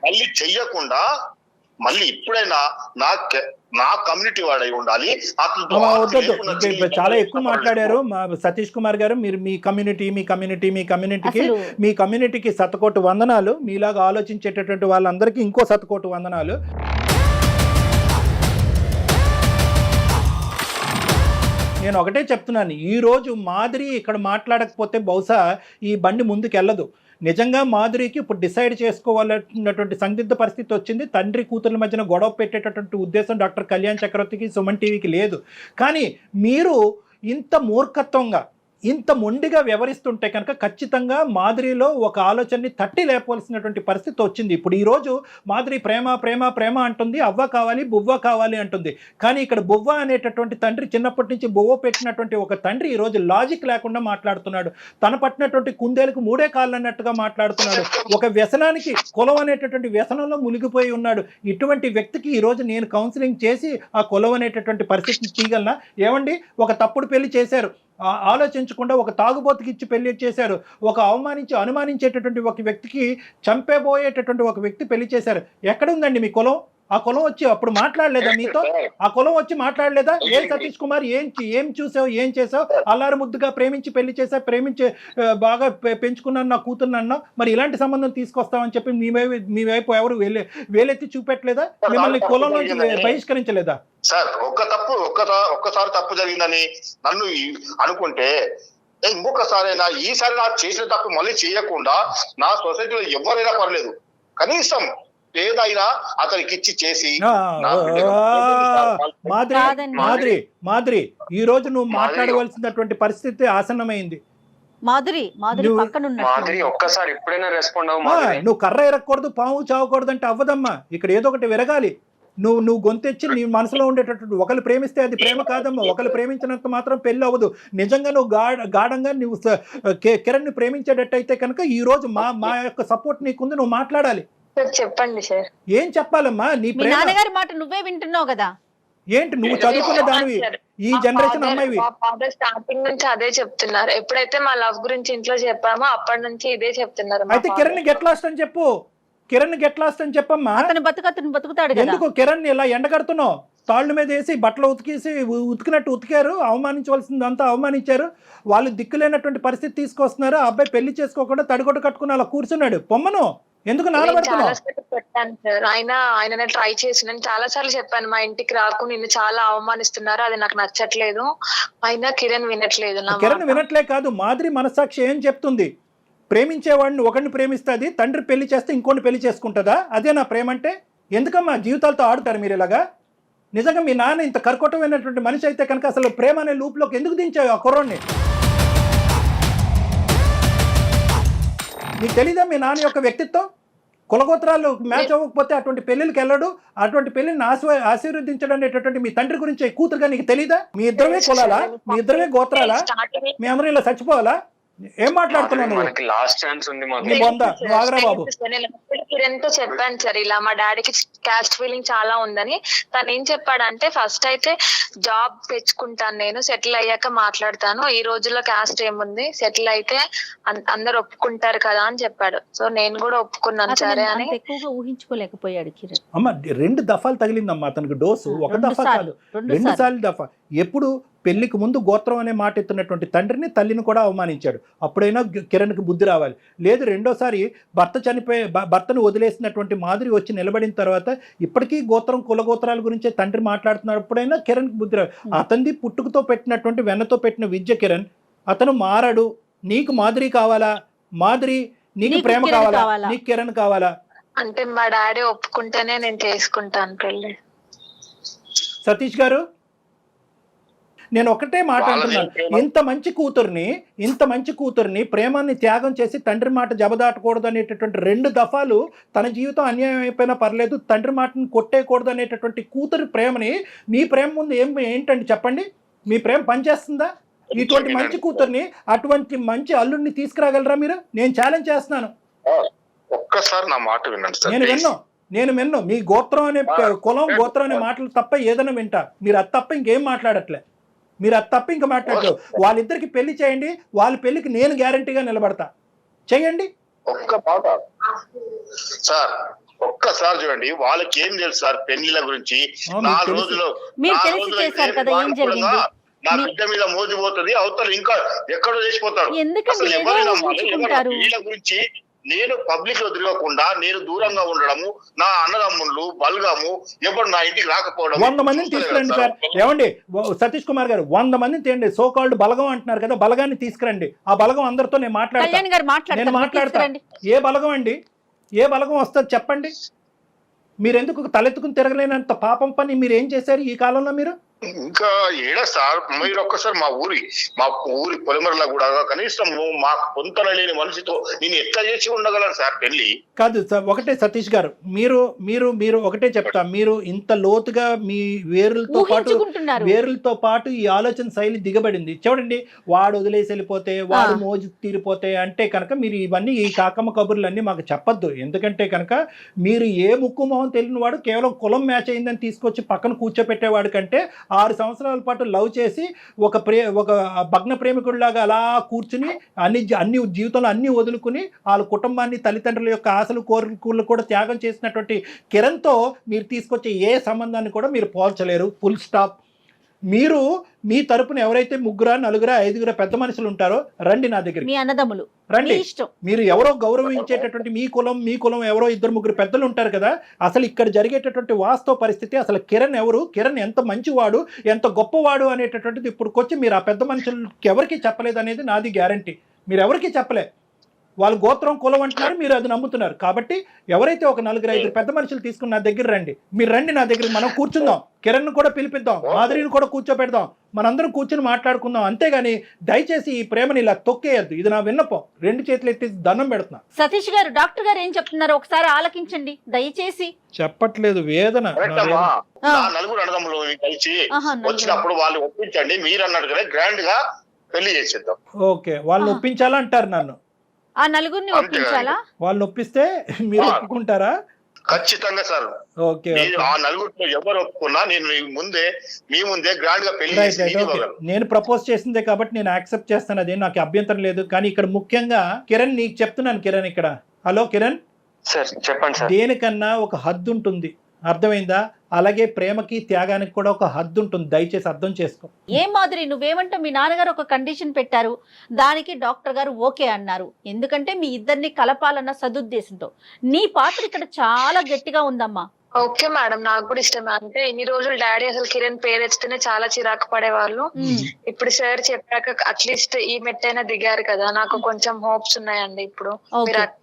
[SPEAKER 5] మళ్ళీ చెయ్యకుండా మళ్ళీ ఇప్పుడైనా నా కమ్యూనిటీ వాడై ఉండాలి.
[SPEAKER 3] చాలా ఎక్కువ మాట్లాడారు సతీష్ కుమార్ గారు. మీరు మీ కమ్యూనిటీకి శతకోటి వందనాలు. మీలాగా ఆలోచించేటటువంటి వాళ్ళందరికీ ఇంకో శతకోటి వందనాలు. నేను ఒకటే చెప్తున్నాను, ఈరోజు మాధురి ఇక్కడ మాట్లాడకపోతే బహుశా ఈ బండి ముందుకెళ్ళదు. నిజంగా మాధురికి ఇప్పుడు డిసైడ్ చేసుకోవాలన్నటువంటి సందిగ్ధ పరిస్థితి వచ్చింది. తండ్రి కూతుర్ల మధ్యన గొడవ పెట్టేటటువంటి ఉద్దేశం డాక్టర్ కళ్యాణ్ చక్రవర్తికి, సుమన్ టీవీకి లేదు. కానీ మీరు ఇంత మూర్ఖత్వంగా ఇంత మొండిగా వ్యవహరిస్తుంటే కనుక ఖచ్చితంగా మాధురిలో ఒక ఆలోచనని తట్టి లేపవలసినటువంటి పరిస్థితి వచ్చింది. ఇప్పుడు ఈరోజు మాధురి ప్రేమ ప్రేమ ప్రేమ అంటుంది, అవ్వ కావాలి బువ్వ కావాలి అంటుంది. కానీ ఇక్కడ బువ్వ అనేటటువంటి తండ్రి, చిన్నప్పటి నుంచి బువ్వ పెట్టినటువంటి ఒక తండ్రి ఈరోజు లాజిక్ లేకుండా మాట్లాడుతున్నాడు. తన పట్టినటువంటి కుందేలకు మూడే కాళ్ళు అన్నట్టుగా మాట్లాడుతున్నాడు. ఒక వ్యసనానికి, కులం అనేటటువంటి వ్యసనంలో మునిగిపోయి ఉన్నాడు. ఇటువంటి వ్యక్తికి ఈరోజు నేను కౌన్సిలింగ్ చేసి ఆ కులం అనేటటువంటి పరిస్థితిని తీయగలనా? ఏమండి, ఒక తప్పుడు పెళ్లి చేశారు, ఆలోచించకుండా ఒక తాగుబోతుకి ఇచ్చి పెళ్లి చేశారు. ఒక అనుమానించేటటువంటి ఒక వ్యక్తికి, చంపేబోయేటటువంటి ఒక వ్యక్తి పెళ్లి చేశారు. ఎక్కడ ఉందండి మీ కులం? ఆ కులం వచ్చి అప్పుడు మాట్లాడలేదా మీతో? ఆ కులం వచ్చి మాట్లాడలేదా? ఏం సతీష్ కుమార్ ఏం చూసావు, ఏం చేసావు? అల్లారు ముద్దుగా ప్రేమించి పెళ్లి చేసావు, ప్రేమించి బాగా పెంచుకున్నాను నా కూతుర్ని అన్నావు. మరి ఇలాంటి సంబంధం తీసుకొస్తామని చెప్పి మీ వైపు ఎవరు వేలెత్తి చూపెట్టలేదా? మిమ్మల్ని కులం నుంచి బహిష్కరించలేదా?
[SPEAKER 5] సార్ ఒక్కసారి తప్పు జరిగిందని నన్ను అనుకుంటే ఇంకొకసారైనా, ఈసారి నాకు చేసిన తప్పు మళ్ళీ చేయకుండా నా సొసైటీలో ఎవరైనా పర్లేదు, కనీసం ఏదైనా అతనికి ఇచ్చి చేసి.
[SPEAKER 3] మాధురి ఈ రోజు నువ్వు మాట్లాడవలసినటువంటి పరిస్థితి ఆసన్నమైంది.
[SPEAKER 6] మాధురి
[SPEAKER 2] ఒక్కసారి ఎప్పుడైనా రెస్పాండ్
[SPEAKER 3] నువ్వు కర్ర ఎరగకూడదు, పాము చావకూడదు అంటే అవ్వదమ్మా. ఇక్కడ ఏదో ఒకటి విరగాలి. నువ్వు గొంతెచ్చి నీ మనసులో ఉండేటటువంటి, ఒకరు ప్రేమిస్తే అది ప్రేమ కాదమ్మా. ఒకరు ప్రేమించినంత మాత్రం పెళ్ళి అవ్వదు. నిజంగా నువ్వు గాఢంగా నువ్వు కిరణ్ ని ప్రేమించేటట్టయితే కనుక ఈ రోజు మా యొక్క సపోర్ట్ నీకుంది, నువ్వు మాట్లాడాలి.
[SPEAKER 4] చెప్పండి సార్.
[SPEAKER 3] ఏం చెప్పాలమ్మా? నీ
[SPEAKER 6] నాన్నగారి మాట నువ్వే వింటున్నావు కదా.
[SPEAKER 3] ఏంటి నువ్వు చదువుకున్న దానివి, ఈ జనరేషన్ అమ్మాయివి.
[SPEAKER 4] స్టార్టింగ్ నుంచి అదే చెప్తున్నారు. ఎప్పుడైతే మా లవ్ గురించి ఇంట్లో చెప్పామో అప్పటి నుంచి ఇదే చెప్తున్నారు.
[SPEAKER 3] అయితే కిరణ్ గెట్ లాస్ట్ అని చెప్పు. కిరణ్ గెట్ లాస్ట్ అని చెప్పమ్మా.
[SPEAKER 6] అతను బతుకుతాడు.
[SPEAKER 3] ఎందుకు కిరణ్ ఇలా ఎండగడుతున్నావు? తాళ్ళ మీద వేసి బట్టలు ఉతికినట్టు ఉతికారు. అవమానించవలసిందంతా అవమానించారు. వాళ్ళు దిక్కులేనటువంటి పరిస్థితి తీసుకొస్తున్నారు. ఆ అబ్బాయి పెళ్లి చేసుకోకుండా తడిగొట్టు కట్టుకుని అలా కూర్చున్నాడు. పొమ్మను ఎందుకు నానబడుతున్నావు?
[SPEAKER 4] పెట్టాను సార్. ఆయన ట్రై చేసి నేను చాలా సార్లు చెప్పాను, మా ఇంటికి రాకు, నిన్ను చాలా అవమానిస్తున్నారు, అది నాకు నచ్చట్లేదు. అయినా కిరణ్ వినట్లేదు.
[SPEAKER 3] కిరణ్ వినట్లే కాదు, మాధురి మనసాక్షి ఏం చెప్తుంది? ప్రేమించేవాడిని ఒకరిని ప్రేమిస్తుంది, తండ్రి పెళ్లి చేస్తే ఇంకోటి పెళ్లి చేసుకుంటుందా? అదే నా ప్రేమ అంటే? ఎందుకమ్మా జీవితాలతో ఆడుతారు మీరు ఇలాగా? నిజంగా మీ నాన్న ఇంత కర్కోటమైనటువంటి మనిషి అయితే కనుక అసలు ప్రేమ అనే లూప్లోకి ఎందుకు దించావు ఆ కుర్రోడ్ని? నీకు తెలీదా మీ నాన్న యొక్క వ్యక్తిత్వం? కులగోత్రాలు మ్యాచ్ అవ్వకపోతే అటువంటి పెళ్లికి వెళ్ళడు, అటువంటి పెళ్లిని ఆశీర్వదించడం అనేటటువంటి మీ తండ్రి గురించి కూతురుగా నీకు తెలీదా? మీ ఇద్దరమే కులాలా? మీ ఇద్దరమే గోత్రాలా? మీ అందరూ ఇలా చచ్చిపోవాలా? ఏం మాట్లాడుతున్నాను?
[SPEAKER 2] లాస్ట్ ఛాన్స్ ఉంది
[SPEAKER 3] బాబు.
[SPEAKER 4] కిరణ్ తో చెప్పాను సార్, ఇలా మా డాడీకి క్యాస్ట్ ఫీలింగ్ చాలా ఉందని. తను ఏం చెప్పాడంటే, ఫస్ట్ అయితే జాబ్ తెచ్చుకుంటాను, నేను సెటిల్ అయ్యాక మాట్లాడతాను, ఈ రోజుల్లో క్యాస్ట్ ఏముంది, సెటిల్ అయితే అందరు ఒప్పుకుంటారు కదా అని చెప్పాడు. సో నేను కూడా ఒప్పుకున్నాను సరే అని.
[SPEAKER 6] ఎక్కువగా ఊహించుకోలేకపోయాడు కిరణ్.
[SPEAKER 3] అమ్మ 2 దఫాలు తగిలిందమ్మా అతనికి డోసు. ఒక దఫా కాదు, 2 సార్లు దఫా. ఎప్పుడు పెళ్లికి ముందు గోత్రం అనే మాట ఎత్తున్నటువంటి తండ్రిని, తల్లిని కూడా అవమానించాడు. అప్పుడైనా కిరణ్కి బుద్ధి రావాలి. లేదు రెండోసారి భర్తను వదిలేసినటువంటి మాధురి వచ్చి నిలబడిన తర్వాత ఇప్పటికీ కులగోత్రాల గురించే తండ్రి మాట్లాడుతున్నప్పుడైనా కిరణ్కి బుద్ధి రావాలి. అతనిది పుట్టుకతో పెట్టినటువంటి వెన్నతో పెట్టిన విద్య కిరణ్. అతను మారాడు. నీకు మాధురి కావాలా? మాధురి నీకు ప్రేమ కావాలా? నీకు కిరణ్ కావాలా?
[SPEAKER 4] అంటే మా డాడీ ఒప్పుకుంటేనే నేను చేసుకుంటాను పెళ్లి.
[SPEAKER 3] సతీష్ గారు, నేను ఒకటే మాట అంటున్నాను, ఇంత మంచి కూతుర్ని ప్రేమాన్ని త్యాగం చేసి తండ్రి మాట జబదాటకూడదు అనేటటువంటి 2 దఫాలు, తన జీవితం అన్యాయం అయిపోయినా పర్లేదు, తండ్రి మాటను కొట్టేయకూడదు అనేటటువంటి కూతురి ప్రేమని మీ ప్రేమ ముందు ఏంటండి చెప్పండి? మీ ప్రేమ పనిచేస్తుందా? ఇటువంటి మంచి కూతుర్ని, అటువంటి మంచి అల్లుడిని తీసుకురాగలరా మీరు? నేను ఛాలెంజ్ చేస్తున్నాను.
[SPEAKER 5] ఒక్కసారి నా మాట వినండి.
[SPEAKER 3] నేను విన్ను మీ గోత్రం అనే గోత్రం అనే మాటలు తప్ప ఏదైనా వింటా. మీరు అది తప్ప ఇంకేం మాట్లాడట్లే. ఇంకా మాట్లాడలేదు. వాళ్ళిద్దరికి పెళ్లి చేయండి. వాళ్ళ పెళ్లికి నేను గ్యారంటీగా నిలబడతా. చెయ్యండి.
[SPEAKER 5] సార్ ఒక్కసారి చూడండి, వాళ్ళకి ఏం తెలుసు సార్ పెళ్లిల గురించి? 4 రోజులు నా బిడ్డ మీద మోజిపోతుంది, అవతల ఇంకా ఎక్కడో చేసిపోతాడు. అసలు వీళ్ళ గురించి నేను పబ్లిక్ లో తిరగకుండా నేను దూరంగా ఉండడము, నా అన్నదమ్ముళ్ళు బలగము ఎవరు నా ఇంటికి రాకపోవడం.
[SPEAKER 3] 100 మందిని తీసుకురండి సార్. ఏమండి సతీష్ కుమార్ గారు, 100 మందిని తేండి. సో కాల్డ్ బలగం అంటున్నారు కదా, బలగాన్ని తీసుకురండి. ఆ బలగం అందరితో నేను మాట్లాడతా. ఏ బలగం అండి? ఏ బలగం వస్తుంది చెప్పండి? మీరెందుకు తలెత్తుకుని తిరగలేనంత పాపం పని మీరు ఏం చేశారు ఈ కాలంలో? మీరు
[SPEAKER 5] ఇంకా ఏడ సార్ మీరు ఒక్కసారి మా ఊరి పొలిమరలో కూడా కనీసం మా పొంతన లేని మనిషితో నేను ఎట్లా చేసి ఉండగలను సార్ పెళ్లి?
[SPEAKER 3] కాదు సార్, ఒకటే సతీష్ గారు, మీరు మీరు మీరు ఒకటే చెప్తా, మీరు ఇంత లోతుగా మీ వేరులతో పాటు ఈ ఆలోచన శైలి దిగబడింది. చూడండి, వాడు వదిలేసి వెళ్ళిపోతే, వాడు మోజు తీరిపోతే అంటే కనుక మీరు ఇవన్నీ ఈ కాకమ్మ కబుర్లన్నీ మాకు చెప్పొద్దు. ఎందుకంటే కనుక మీరు ఏ ముక్కు మొహం తెలియని వాడు కేవలం కులం మ్యాచ్ అయిందని తీసుకొచ్చి పక్కన కూర్చోపెట్టేవాడు కంటే 6 సంవత్సరాల పాటు లవ్ చేసి ఒక భగ్న ప్రేమికుడిలాగా అలా కూర్చుని అన్ని జీవితంలో అన్ని వదులుకుని వాళ్ళ కుటుంబాన్ని, తల్లిదండ్రుల యొక్క ఆశలు కోరికలు కూడా త్యాగం చేసినటువంటి కిరణ్తో మీరు తీసుకొచ్చే ఏ సంబంధాన్ని కూడా మీరు పోల్చలేరు. Full stop. మీరు మీ తరపున ఎవరైతే 3, 4, 5 పెద్ద మనుషులు ఉంటారో రండి నా దగ్గర,
[SPEAKER 6] మీ అన్నదమ్ములు
[SPEAKER 3] రండి. మీరు ఎవరో గౌరవించేటటువంటి మీ కులం ఎవరో 2, 3 పెద్దలు ఉంటారు కదా. అసలు ఇక్కడ జరిగేటటువంటి వాస్తవ పరిస్థితి, అసలు కిరణ్ ఎవరు, కిరణ్ ఎంత మంచివాడు, ఎంత గొప్పవాడు అనేటటువంటిది ఇప్పుడుకొచ్చి మీరు ఆ పెద్ద మనుషులకి ఎవరికి చెప్పలేదు అనేది నాది గ్యారంటీ. మీరు ఎవరికి చెప్పలే. వాళ్ళు గోత్రం కులం అంటున్నారు, మీరు అది నమ్ముతున్నారు. కాబట్టి ఎవరైతే ఒక 4, 5 పెద్ద మనుషులు తీసుకుని నా దగ్గర రండి. మీరు రండి నా దగ్గర, మనం కూర్చుందాం. కిరణ్ కూడా పిలిపిద్దాం, మాధురిని కూడా కూర్చోపెడదాం, మనందరం కూర్చుని మాట్లాడుకుందాం. అంతేగాని దయచేసి ఈ ప్రేమని ఇలా తొక్కేయద్దు. ఇది నా విన్నపం. 2 చేతులు ఎత్తి దండం పెడుతున్నా.
[SPEAKER 6] సతీష్ గారు, డాక్టర్ గారు ఏం చెప్తున్నారు ఒకసారి ఆలకించండి దయచేసి.
[SPEAKER 3] చెప్పట్లేదు, వేదన.
[SPEAKER 5] నలుగురు అన్నదమ్ములు కలిసి వచ్చినప్పుడు వాళ్ళు ఒప్పించండి, మీరు అన్నట్టుగానే గ్రాండ్ గా పెళ్లి చేసేద్దాం.
[SPEAKER 3] ఓకే, వాళ్ళని ఒప్పించాలంటారు నన్ను.
[SPEAKER 6] ఆ నలుగురిని ఒప్పించాలా?
[SPEAKER 3] వాళ్ళని ఒప్పిస్తే మీరు ఒప్పుకుంటారా?
[SPEAKER 5] ఖచ్చితంగా సార్.
[SPEAKER 3] ఓకే,
[SPEAKER 5] ఆ నలుగురిలో ఎవరు ఒప్పుకున్నా నేను మీ ముందే గ్రాండ్ గా పెళ్లి
[SPEAKER 3] నేను ప్రపోజ్ చేసిందే కాబట్టి నేను యాక్సెప్ట్ చేస్తాను. అదే నాకు అభ్యంతరం లేదు. కానీ ఇక్కడ ముఖ్యంగా కిరణ్, నీకు చెప్తున్నాను కిరణ్, ఇక్కడ హలో కిరణ్
[SPEAKER 2] సార్ చెప్పండి సార్.
[SPEAKER 3] దేనికన్నా ఒక హద్దు ఉంటుంది, అర్థమైందా? అలాగే ప్రేమకి, త్యాగానికి కూడా ఒక హద్దు ఉంటుంది. దయచేసి అర్థం చేసుకో.
[SPEAKER 6] ఏం మాధురి, నువ్వేమంటావు? మీ నాన్నగారు ఒక కండిషన్ పెట్టారు, దానికి డాక్టర్ గారు ఓకే అన్నారు. ఎందుకంటే మీ ఇద్దరిని కలపాలన్న సదుద్దేశంతో. నీ పాత్ర ఇక్కడ చాలా గట్టిగా ఉందమ్మా.
[SPEAKER 4] ఓకే మేడం, నాకు కూడా ఇష్టమే. అంటే ఇన్ని రోజులు డాడీ అసలు కిరణ్ పేరు ఎత్తితేనే చాలా చిరాకు పడేవాళ్ళు. ఇప్పుడు సార్ చెప్పాక అట్లీస్ట్ ఈ మెట్టైనా దిగారు కదా, నాకు కొంచెం హోప్స్ ఉన్నాయండి. ఇప్పుడు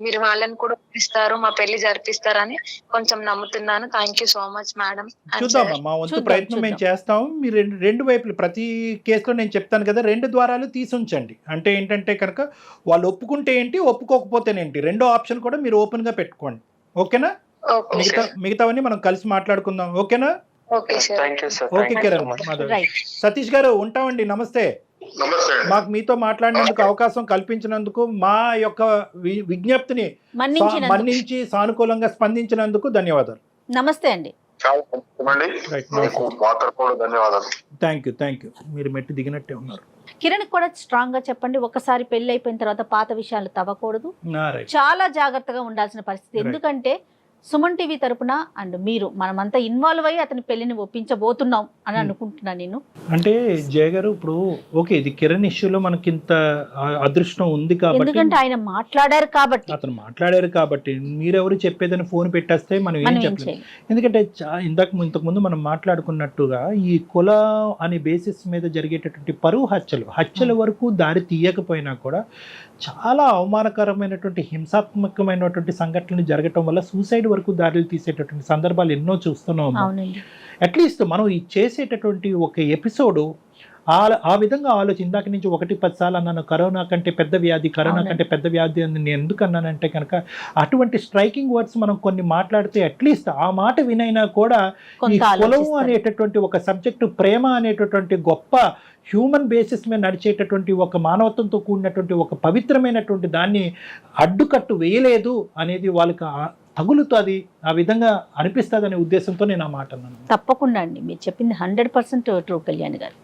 [SPEAKER 4] మీరు వాళ్ళని కూడా ఒప్పిస్తారు, మా పెళ్లి జరిపిస్తారని కొంచెం నమ్ముతున్నాను. Thank you so much madam.
[SPEAKER 3] చూద్దాం, మా వంతు ప్రయత్నం మేము చేస్తాం. మీరు రెండు వైపులు, ప్రతి కేసులో నేను చెప్తాను కదా, 2 ద్వారాలు తీసి ఉంచండి. అంటే ఏంటంటే కనుక వాళ్ళు ఒప్పుకుంటే ఏంటి, ఒప్పుకోకపోతేనేంటి, 2వ ఆప్షన్ కూడా మీరు ఓపెన్ గా పెట్టుకోండి. ఓకేనా? మిగతావన్నీ మనం కలిసి మాట్లాడుకుందాం. ఓకేనా? ఓకే కిరణ్. సతీష్ గారు ఉంటామండి. నమస్తే. మాకు మీతో మాట్లాడినందుకు అవకాశం కల్పించినందుకు, మా యొక్క విజ్ఞప్తిని మన్నించి సానుకూలంగా స్పందించినందుకు ధన్యవాదాలు.
[SPEAKER 6] నమస్తే అండి.
[SPEAKER 3] Thank you. మీరు మెట్టు దిగినట్టే ఉన్నారు.
[SPEAKER 6] కిరణ్ కూడా స్ట్రాంగ్ గా చెప్పండి. ఒకసారి పెళ్లి అయిపోయిన తర్వాత పాత విషయాలు తవ్వకూడదు, చాలా జాగ్రత్తగా ఉండాల్సిన పరిస్థితి. ఎందుకంటే సుమన్ టీవీ తరపున అండ్ మీరు మనమంతా ఇన్వాల్వ్ అయ్యి అతని పెళ్లిని ఒప్పించబోతున్నాం అని అనుకుంటున్నా నేను.
[SPEAKER 3] అంటే జయ గారు, ఇప్పుడు ఓకే, ఇది కిరణ్ ఇష్యూలో మనకి ఇంత అదృష్టం ఉంది కాబట్టి,
[SPEAKER 6] ఎందుకంటే ఆయన మాట్లాడారు కాబట్టి,
[SPEAKER 3] అతను మాట్లాడారు కాబట్టి, మీరెవరు చెప్పేదని ఫోన్ పెట్టేస్తే మనం ఏం చెప్పలేం. ఎందుకంటే ఇంతకుముందు మనం మాట్లాడుకున్నట్టుగా ఈ కుల అనే బేసిస్ మీద జరిగేటటువంటి పరువు హత్యల వరకు దారి తీయకపోయినా కూడా చాలా అవమానకరమైనటువంటి, హింసాత్మకమైనటువంటి సంఘటనలు జరగటం వల్ల సూసైడ్ వరకు దారులు తీసేటటువంటి సందర్భాలు ఎన్నో చూస్తున్నాం. అట్లీస్ట్ మనం ఈ చేసేటటువంటి ఒక ఎపిసోడు ఆ విధంగా ఇందాక నుంచి 1-10 సార్లు అన్నాను, కరోనా కంటే పెద్ద వ్యాధి అని నేను ఎందుకు అన్నానంటే కనుక, అటువంటి స్ట్రైకింగ్ వర్డ్స్ మనం కొన్ని మాట్లాడితే అట్లీస్ట్ ఆ మాట వినైనా కూడా ఈ కులం అనేటటువంటి ఒక సబ్జెక్టు, ప్రేమ అనేటటువంటి గొప్ప హ్యూమన్ బేసిస్ మీద నడిచేటటువంటి ఒక మానవత్వంతో కూడినటువంటి ఒక పవిత్రమైనటువంటి దాన్ని అడ్డుకట్టు వేయలేదు అనేది వాళ్ళకి తగులుతుంది, ఆ విధంగా అనిపిస్తుంది అనే ఉద్దేశంతో నేను ఆ మాట అన్నాను.
[SPEAKER 6] తప్పకుండా అండి, మీరు చెప్పింది 100% ట్రూ కళ్యాణ్ గారు.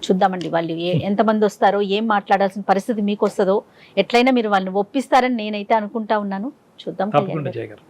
[SPEAKER 6] చూద్దామండి వాళ్ళు ఎంతమంది వస్తారో, ఏం మాట్లాడాల్సిన పరిస్థితి మీకు వస్తుందో, ఎట్లయినా మీరు వాళ్ళని ఒప్పిస్తారని నేనైతే అనుకుంటా ఉన్నాను. చూద్దాం.
[SPEAKER 3] తప్పకుండా జయ గారు.